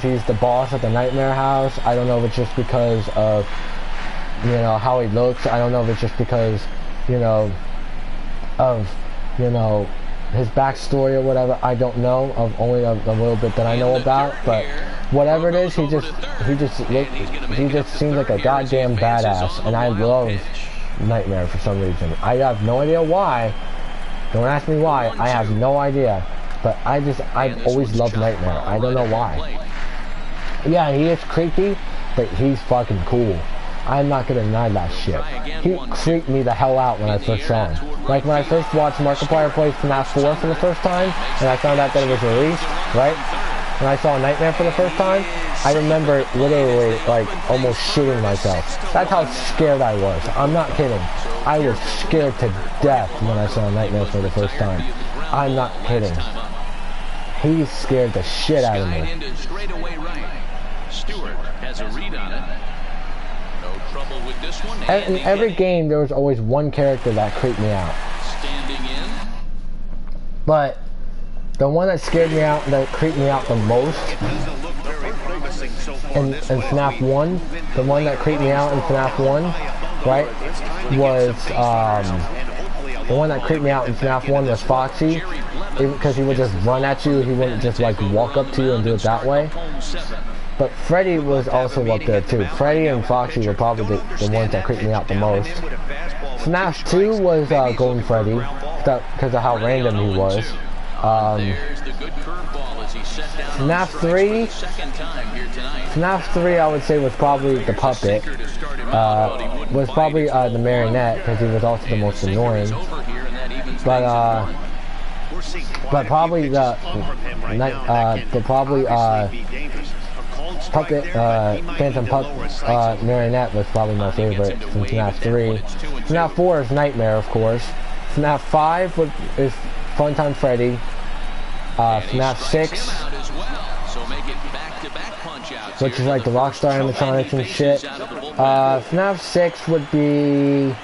he's the boss at the Nightmare house. I don't know if it's just because of, you know, how he looks. I don't know if it's just because, you know, of, you know, his backstory or whatever. I don't know, of only a little bit that I know about, but whatever it is, he just seems like a goddamn badass, and I love Nightmare for some reason. I have no idea why. Don't ask me why. I have no idea, but I've always loved Nightmare. I don't know why. Yeah, he is creepy, but he's fucking cool. I'm not gonna deny that shit. He creeped me the hell out when I first saw him. Like when I first watched Markiplier play FNAF 4 for the first time, and I found out that it was released, right? When I saw Nightmare for the first time, I remember literally like almost shitting myself. That's how scared I was. I'm not kidding. I was scared to death when I saw Nightmare for the first time. I'm not kidding. He scared the shit out of me. Stewart has a read on it. Trouble with this one. In every game, there was always one character that creeped me out. Standing in. But the one that scared me out, that creeped me out the most in FNAF 1, the one that creeped me out in FNAF 1, right, was, the one that creeped me out in FNAF 1 was Foxy, because he would just run at you, he wouldn't just like walk up to you and do it that way. But Freddy was also up there too. Freddy and Foxy were probably the ones that creeped me out the most. FNAF 2 was Golden Freddy, because of how random he was. FNAF 3 I would say was probably the puppet. Was probably the marionette, because he was also the most annoying. But probably Puppet, Phantom Marionette was probably my favorite from FNAF 3. FNAF 4 is Nightmare, of course. FNAF 5 is Funtime Freddy. FNAF 6, which is like the Rockstar animatronics and shit. FNAF 6 would be,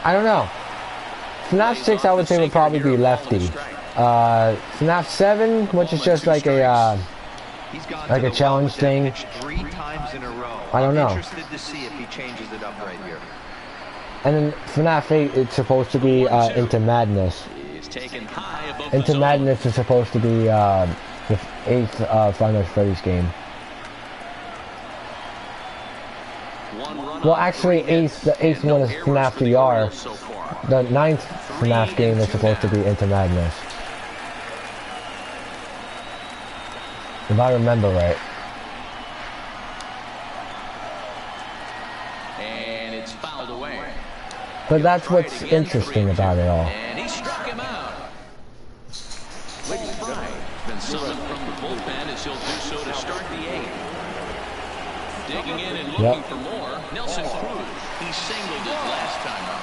I don't know. FNAF 6 I would say would probably be Lefty. FNAF 7, which is just like a challenge thing. 3 times in a row. I don't know. I'm interested to see if he changes it up right here. And then FNAF 8, it's supposed to be Into Madness. Into Madness is supposed to be the 8th Five Nights at Freddy's game. Well, actually, the 8th one is FNAF VR. The 9th FNAF game is supposed to be Into Madness. If I remember right. And it's fouled away. But that's what's interesting about it all. And he struck him out. Lee Fry been summoned from the bullpen as he'll do so to start the 8th. Digging in and looking for more. Nelson Cruz. He singled it last time up.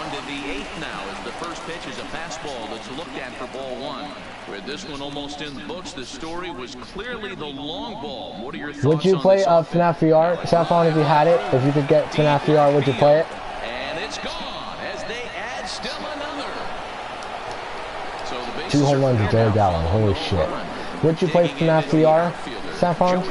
On to the 8th now as the first pitch is a fastball that's looked at for ball 1. With this one almost in the books, the story was clearly the long ball. What are your thoughts? Would you play FNAF VR, Saffron, if you had it? If you could get FNAF VR, would you play it? And it's gone as they add still another. So the 2 home runs to Joey Gallo. Holy shit. Would you play FNAF VR, Saffron?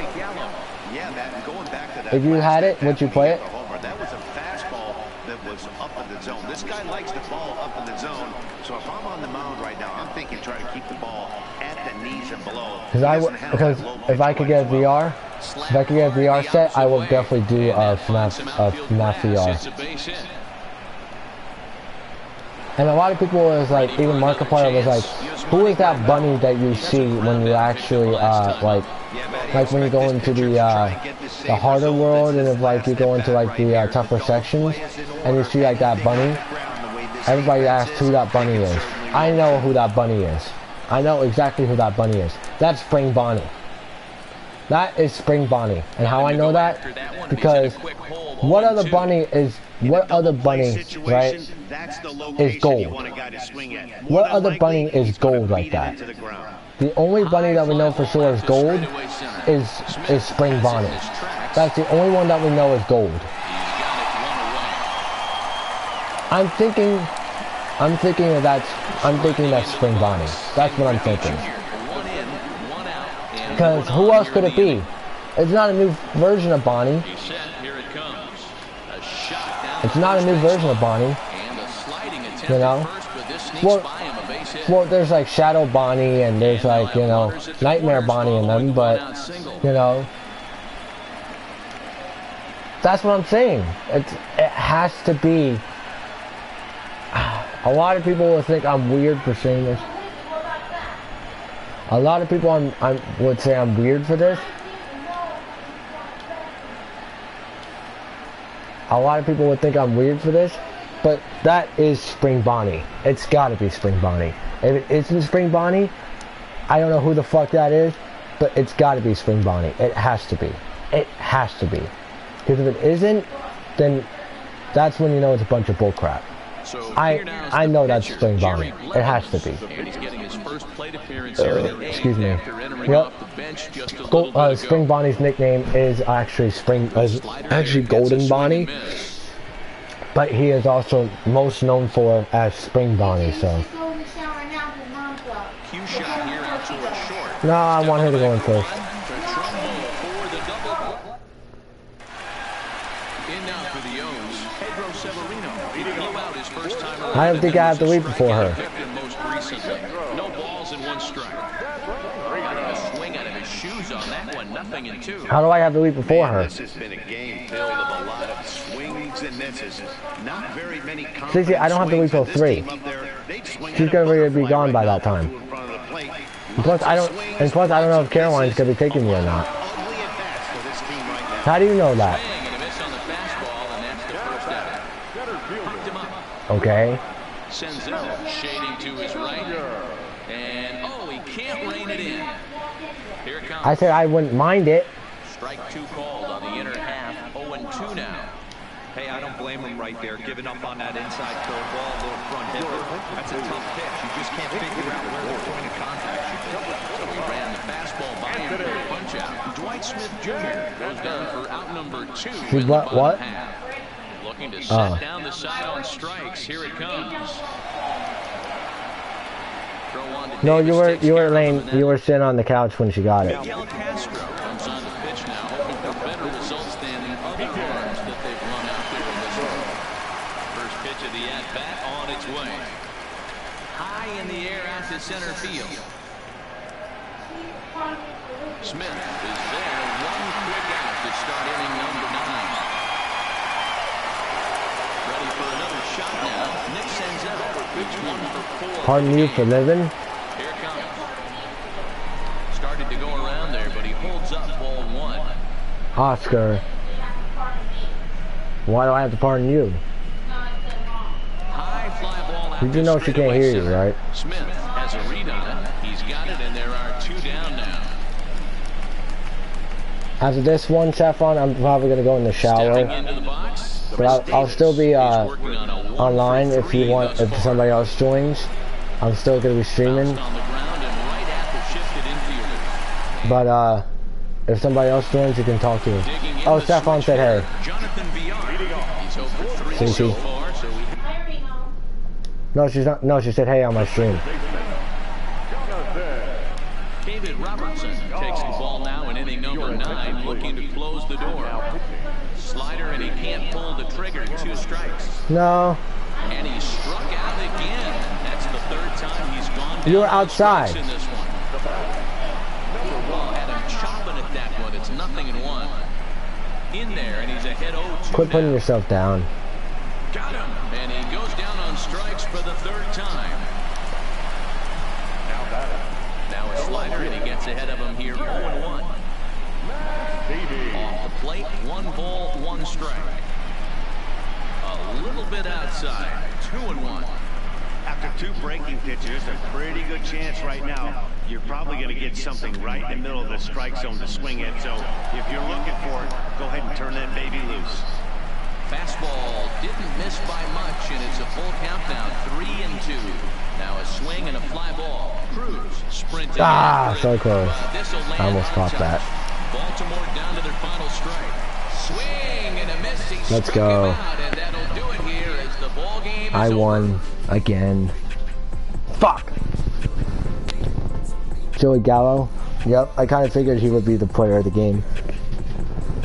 Yeah, man, going back to that. If you had it, would you play it? That was a fastball that was up in the zone. This guy likes the ball up in the zone. So if I'm on the mound right now, I'm thinking try to keep the ball at the knees and below. Because if I could get a VR, set, I will definitely do FNAF VR. And a lot of people was like, even Markiplier was like, who is that bunny that you see when you actually like when you go into the harder world, and if like you go into like the tougher sections and you see like that bunny, everybody asks who that bunny is. I know who that bunny is. I know exactly who that bunny is. That's Spring Bonnie. That is Spring Bonnie. And how I know that? Because what other bunny, right, is gold? What other bunny is gold like that? The only bunny that we know for sure is gold is Spring Bonnie. That's the only one that we know is gold. I'm thinking that's Spring Bonnie. That's what I'm thinking. Because who else could it be? It's not a new version of Bonnie. It's not a new version of Bonnie. You know? Well, there's like Shadow Bonnie and there's like, you know, Nightmare Bonnie in them, but, you know, that's what I'm saying. It has to be. A lot of people will think I'm weird for saying this. A lot of people would say I'm weird for this. A lot of people would think I'm weird for this, but that is Spring Bonnie. It's gotta be Spring Bonnie. If it isn't Spring Bonnie, I don't know who the fuck that is, but it's gotta be Spring Bonnie. It has to be. It has to be. Because if it isn't, then that's when you know it's a bunch of bullcrap. I know that's Spring Bonnie. It has to be. Excuse me. Yep. Spring Bonnie's nickname is actually Golden Bonnie, but he is also most known for as Spring Bonnie. So. No, I want her to go in first. I don't think I have to leap before her. No balls and 1 strike. A swing out of his shoes on that one, nothing in 2. How do I have to leap before her? This has been a game filled with a lot of swings and misses. Not very many. Cece, I don't have to leap till 3. She's gonna be gone by that time. And plus, I don't know if Caroline's gonna be taking me or not. How do you know that? Okay. Sends it shading to his right. And he can't rein it in. Here it comes. I said I wouldn't mind it. Strike 2 called on the inner half. 0-2 now. Hey, I don't blame him right there. Giving up on that inside curveball, little front hit. That's a tough pitch. You just can't figure out where they're going to contact you. So he ran the fastball by him for a punch out. Dwight Smith Jr. goes down for out number 2 in the bottom half. Looking to set down the side on strikes. Here it comes. Throw on to No, Davis, you were laying, you were sitting on the couch when she got it. Miguel Castro comes on the pitch now, hoping for better results than the other arms that they've run out there in this one. First pitch of the at-bat on its way. High in the air out to center field. Smith is there. One quick out to start inning number 9. Ready for another shot now. Nick sends it over. Pitch 1 for 4. Pardon you for living? Here it comes. Started to go around there, but he holds up ball 1. Oscar. Why do I have to pardon you? High fly ball out. You do know she can't hear you, right? Smith has a read on it. He's got it, and there are 2 down now. After this one, Saffron, I'm probably going to go in the shower. Into the box. But I'll still be online if you want, if somebody else joins. I'm still going to be streaming. But if somebody else joins, you can talk to him. Oh, Saffron said hey. See. No, she's not. No, she said hey on my stream. David Robertson takes the ball now in inning number 9, looking to close the door. Slider, and he can't pull the trigger. 2 strikes. No. And he struck out again. That's the 3rd time he's gone down. You were outside. In this one. Well, had him chopping at that one. It's 0-1. In there, and he's ahead 0-2. Quit putting yourself down. Got him, and he goes down on strikes for the 3rd time. Now a slider, and he gets ahead of him here 0-1. Off the plate, 1 ball, 1 strike. A little bit outside, 2-1. After 2 breaking pitches, a pretty good chance right now. You're probably going to get something right in the middle of the strike zone to swing at. So if you're looking for it, go ahead and turn that baby loose. Fastball didn't miss by much, and it's a full count now, 3-2. Now a swing and a fly ball. Cruz sprinting. So close. I almost caught that. Baltimore down to their final strike. Swing and a miss. Let's go. And that'll do it here as the ball game is I won over. again. Fuck. Joey Gallo. Yep, I kind of figured he would be the player of the game.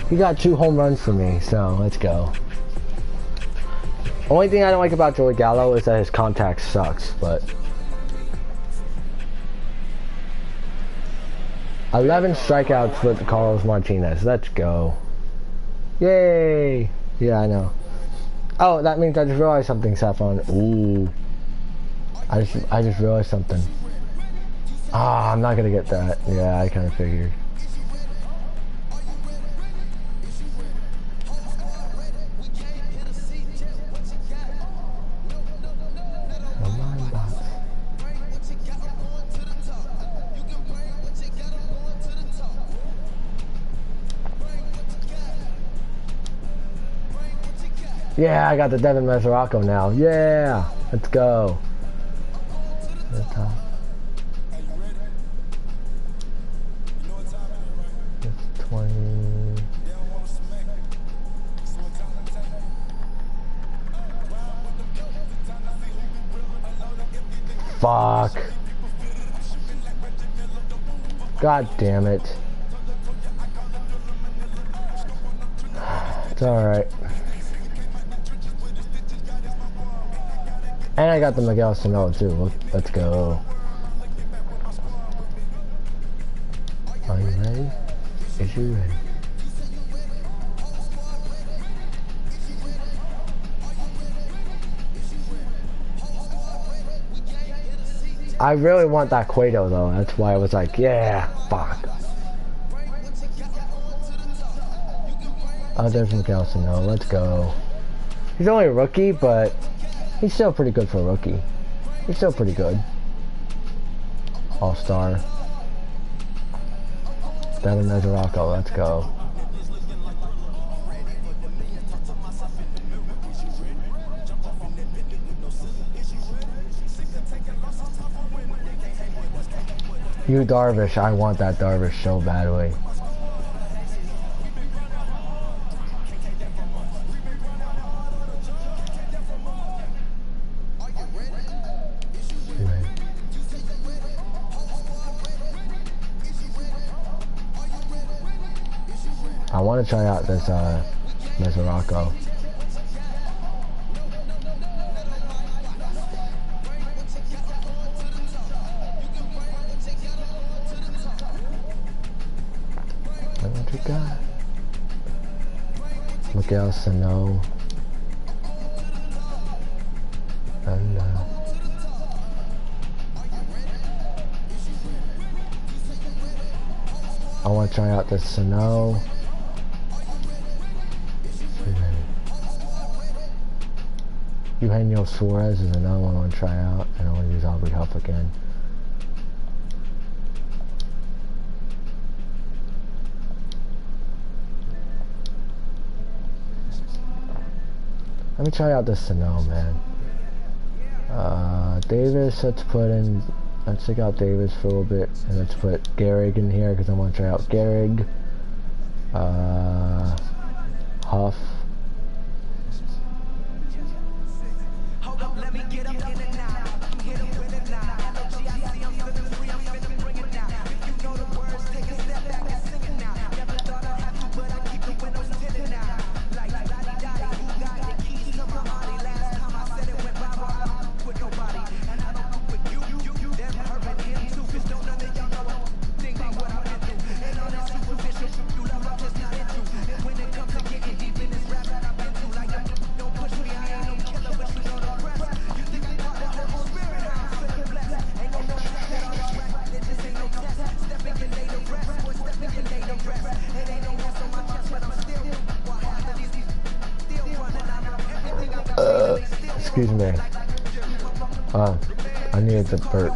He got 2 home runs for me, so let's go. Only thing I don't like about Joey Gallo is that his contact sucks, but 11 strikeouts with Carlos Martinez. Let's go. Yay! Yeah, I know. Oh, that means I just realized something, Saffron. Ooh. I just realized something. Ah, I'm not gonna get that. Yeah, I kind of figured. Come on, box. Yeah, I got the Devin Mesoraco now. Yeah, let's go. It's 20. Fuck. God damn it. It's alright. And I got the Miguel Sano too. Let's go. Are you ready? Is you ready? I really want that Cueto though. That's why I was like, yeah, fuck. Oh, there's Miguel Sano. Let's go. He's only a rookie, but he's still pretty good for a rookie. He's still pretty good. All-star. Devin Mesoraco, let's go. You Darvish, I want that Darvish so badly. I want to try out this Mesoraco. What you got? Miguel Sano. And I want to try out this Sano. Eugenio Suarez is another one I want to try out, and I want to use Aubrey Huff again. Let me try out this Sano, man. Davis, let's take out Davis for a little bit, and let's put Gehrig in here because I want to try out Gehrig. Huff. Excuse me. I needed to burp.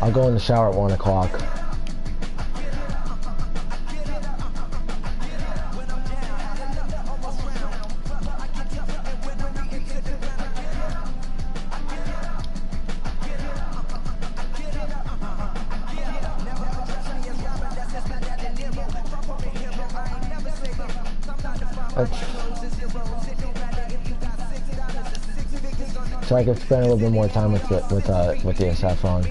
I'll go in the shower at 1 o'clock. So I can spend a little bit more time with the SF on.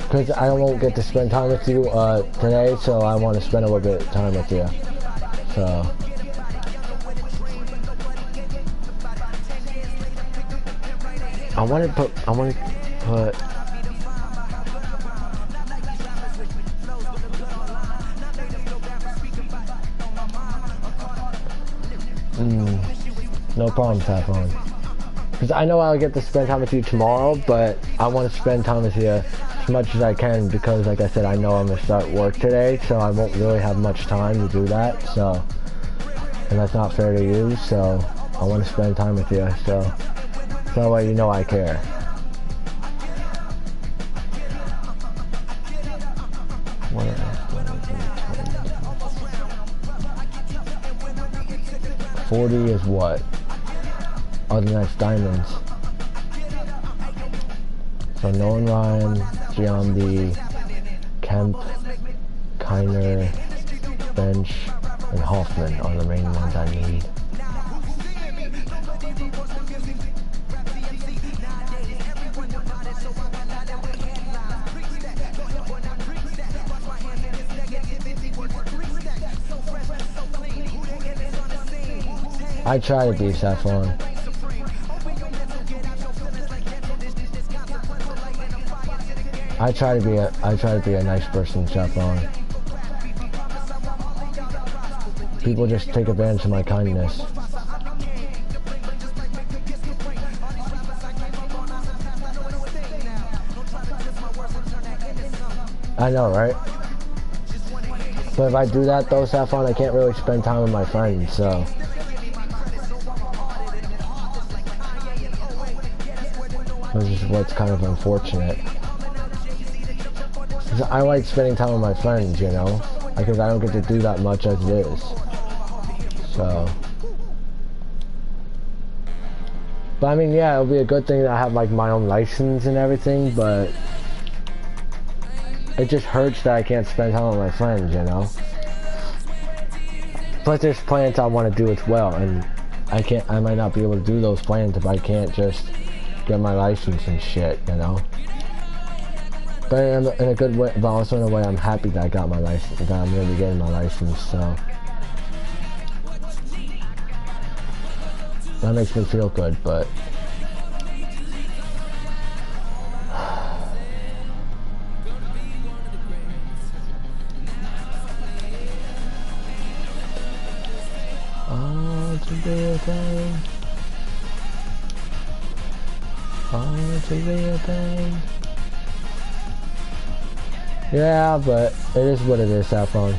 Because I won't get to spend time with you today, so I want to spend a little bit of time with you. So I want to put no problem, Saffron. Because I know I'll get to spend time with you tomorrow, but I want to spend time with you as much as I can because, like I said, I know I'm going to start work today, so I won't really have much time to do that, so, and that's not fair to you, so I want to spend time with you, so that way you know I care. What else? 40 is what? Oh, the next diamonds. So Nolan Ryan, Giambi, Kemp, Kiner, Bench, and Hoffman are the main ones I need. I try to be Saffron. I try to be a nice person, Saffron. People just take advantage of my kindness. I know, right? But if I do that though, Saffron, I can't really spend time with my friends, so. Which is what's kind of unfortunate. I like spending time with my friends, you know? Because I don't get to do that much as it is. So. But I mean, yeah, it'll be a good thing that I have like my own license and everything, but it just hurts that I can't spend time with my friends, you know? But there's plans I want to do as well, and I might not be able to do those plans if I can't just get my license and shit, you know? But in a good way, but also in a way I'm happy that I got my license, that I'm really getting my license, so. That makes me feel good, but. Oh, to be a thing. Oh, to be a thing. Yeah, but it is what it is, Saffron.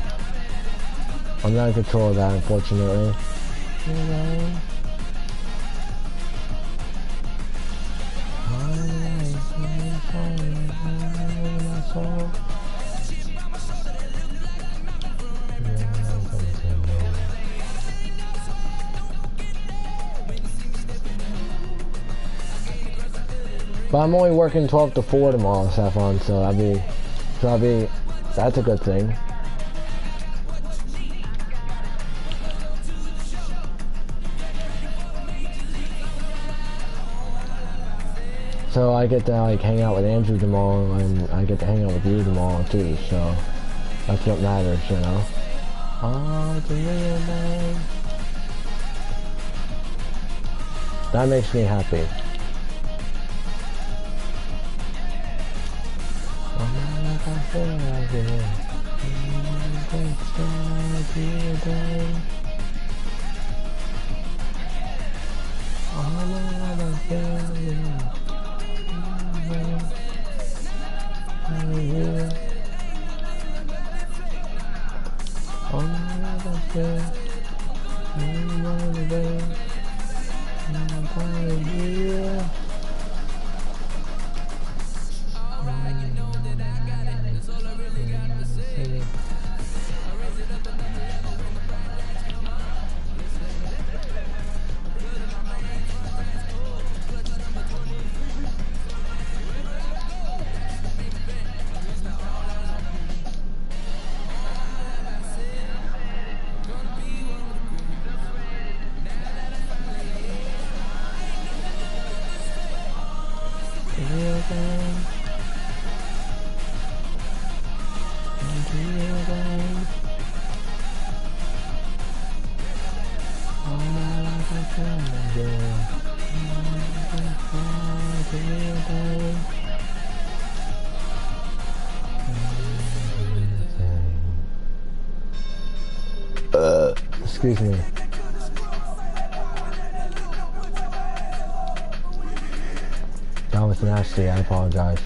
I'm not in control of that, unfortunately. You know? But I'm only working 12 to 4 tomorrow, Saffron, so that's a good thing. So I get to like hang out with Andrew tomorrow, and I get to hang out with you tomorrow too, so that's what matters, you know. Oh, it's a real day. That makes me happy. Excuse me. That was nasty, I apologize.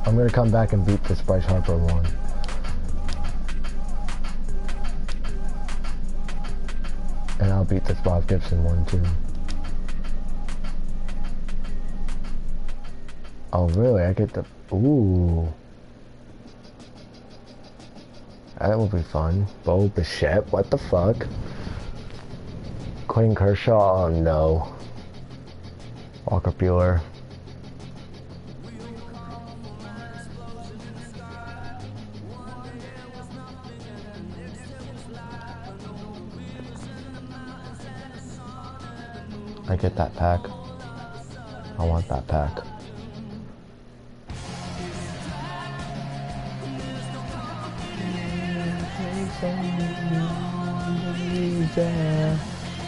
I'm gonna come back and beat this Bryce Harper one. And I'll beat this Bob Gibson one too. Oh really? I get the... Ooh. That will be fun. Bo Bichette, what the fuck? Clayton Kershaw, oh no. Walker Buehler. I get that pack. I want that pack.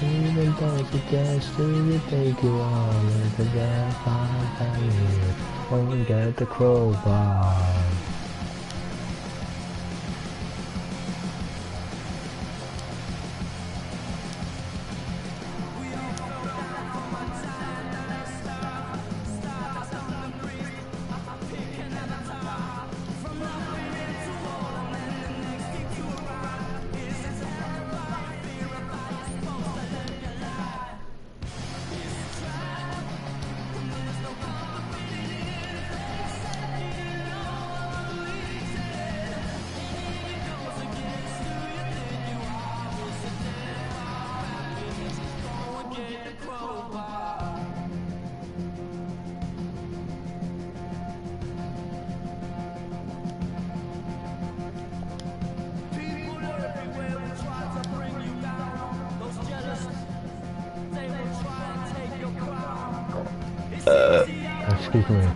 Even though you guess you think you are, and forget about you won't get the crowbar. Excuse me.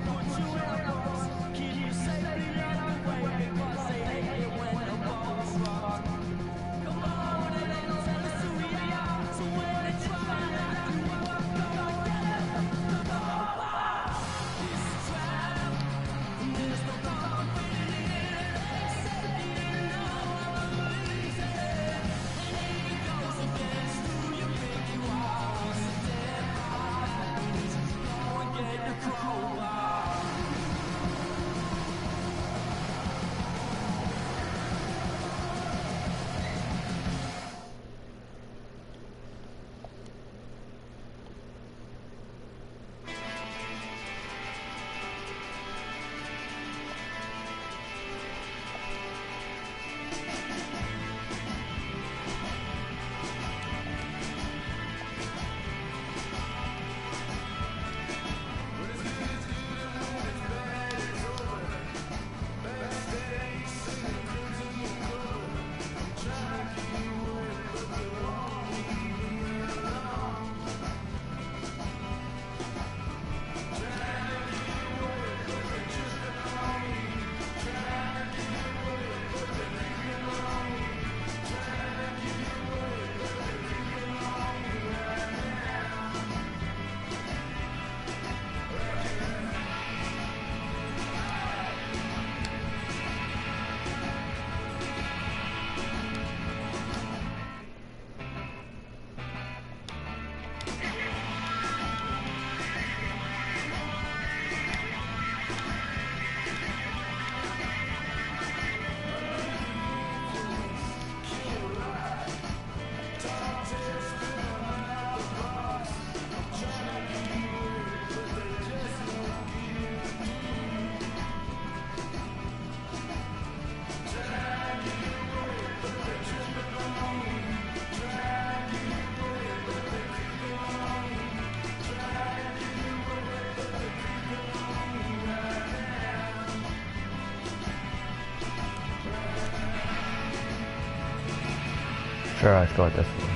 Sure, let's go with this one.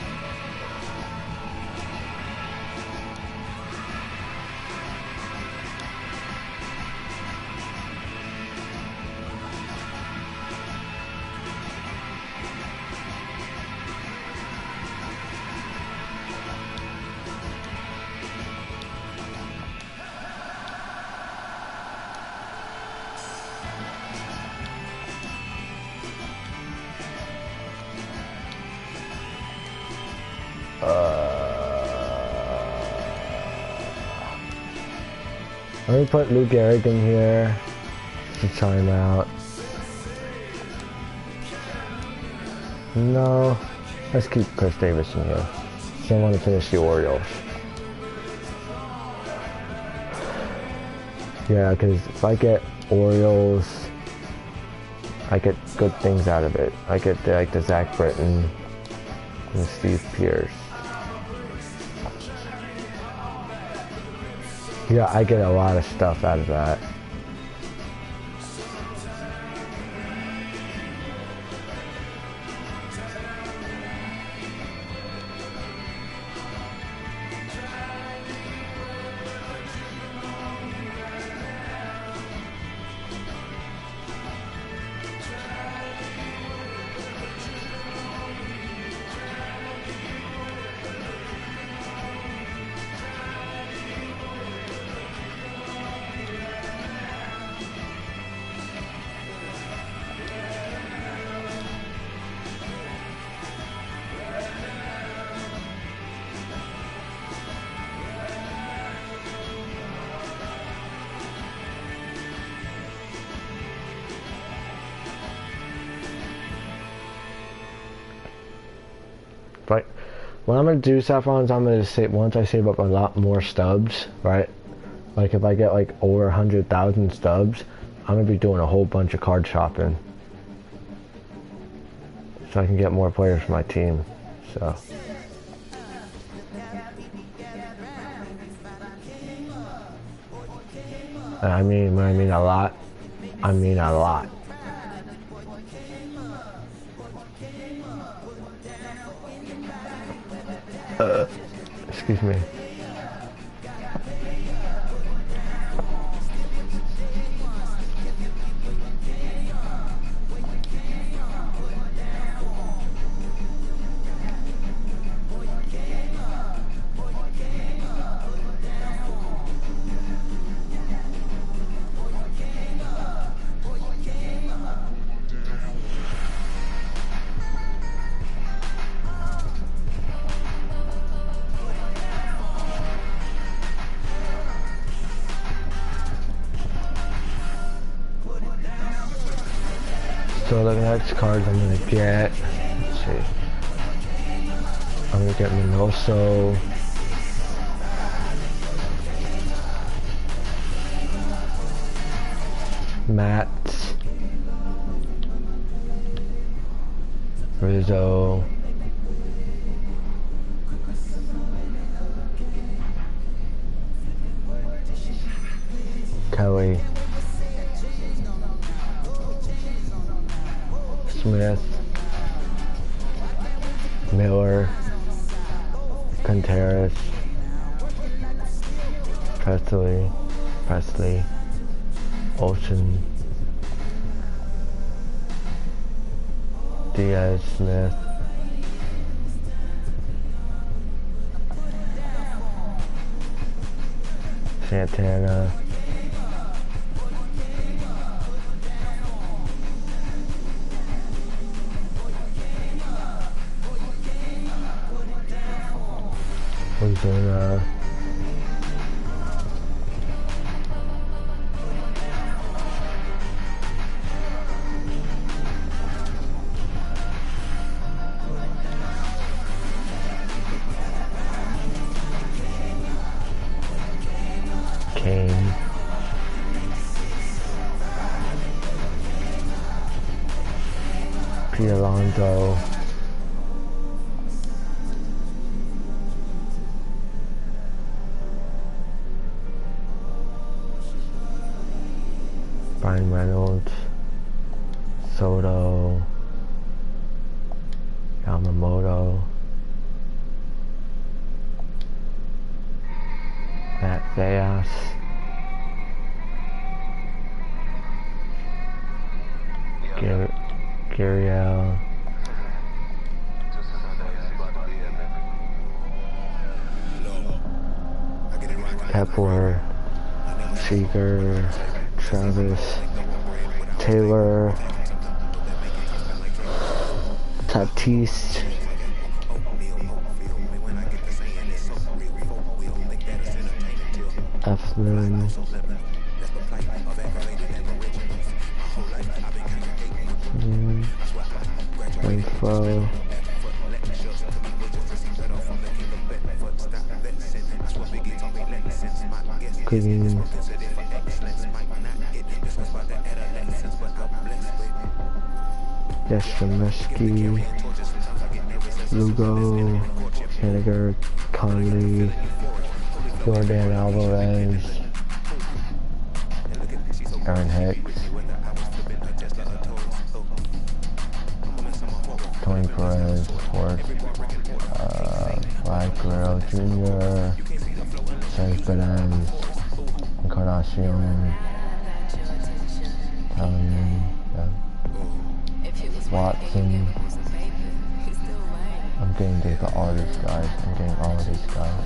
Let me put Lou Gehrig in here. to try him out. No, let's keep Chris Davis in here. Still want to finish the Orioles. Yeah, because if I get Orioles, I get good things out of it. I get like the Zach Britton and Steve Pearce. Yeah, I get a lot of stuff out of that. Right. What I'm gonna do, Saffron, is I'm gonna save, once I save up a lot more stubs, right? Like if I get like over 100,000 stubs, I'm gonna be doing a whole bunch of card shopping, so I can get more players for my team. So. And I mean, when I mean a lot, I mean a lot. Excuse me. So the next cards I'm gonna get, let's see, I'm gonna get Minoso, Mats, Rizzo, Kelly, Smith, Miller, Contreras, Presley, Olsen, Diaz, Smith, Santana, Ozuna, Kane, P. Alonso, Brian Reynolds, Soto, Yamamoto, Matt Zayas, Guriel, Kepler, Seager, Travis, Taylor, Tatis, Eflin, Info. Green. Yastrzemski. Lugo. Henniger. Conley. Jordan Alvarez. Aaron Hicks. Tony Perez. Horst. Mike Guerrero Jr. Sergio Perez. Encarnacion. Italian. Watson. I'm getting to all these guys. I'm getting all of these guys.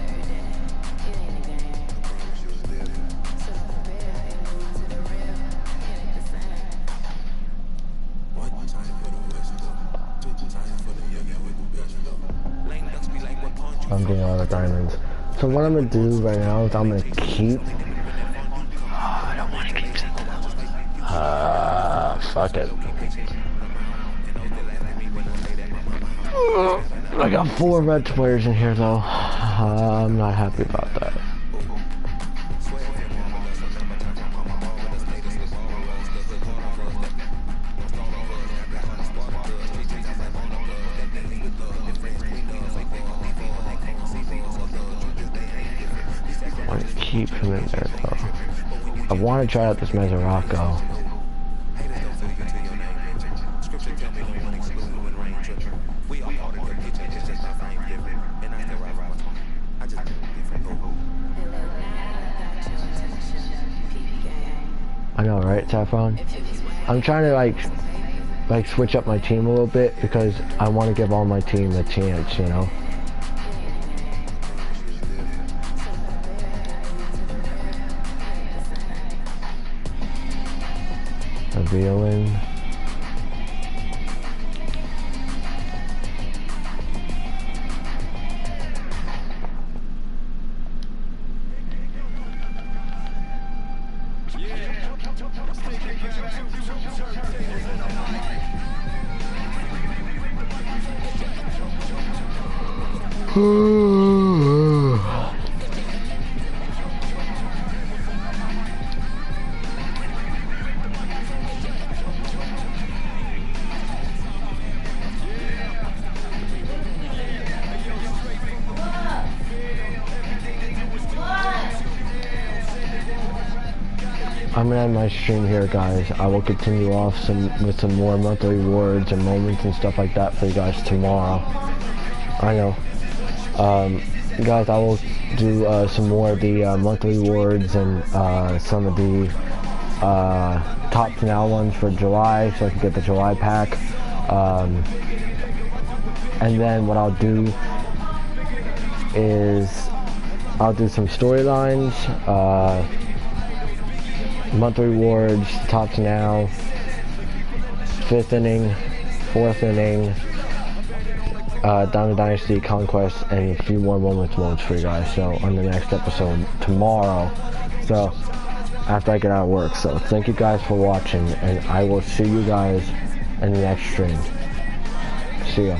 I'm getting all the diamonds. So what I'm gonna do right now is I'm gonna keep. I don't want to keep something. Fuck it. I got 4 red players in here though. I'm not happy about that. I want to keep him in there though. I want to try out this Mesoraco. I know, right, Saffron? I'm trying to like switch up my team a little bit because I want to give all my team a chance, you know? Revealing. I'm gonna end my stream here, guys. I will continue off with some more monthly rewards and moments and stuff like that for you guys tomorrow. I know. Guys, I will do some more of the monthly rewards and some of the top to now ones for July, so I can get the July pack. And then what I'll do is I'll do some storylines, monthly rewards, top to now, 5th inning, 4th inning, dynasty, conquest, and a few more moments for you guys. So on the next episode tomorrow. So after I get out of work. So thank you guys for watching, and I will see you guys in the next stream. See ya.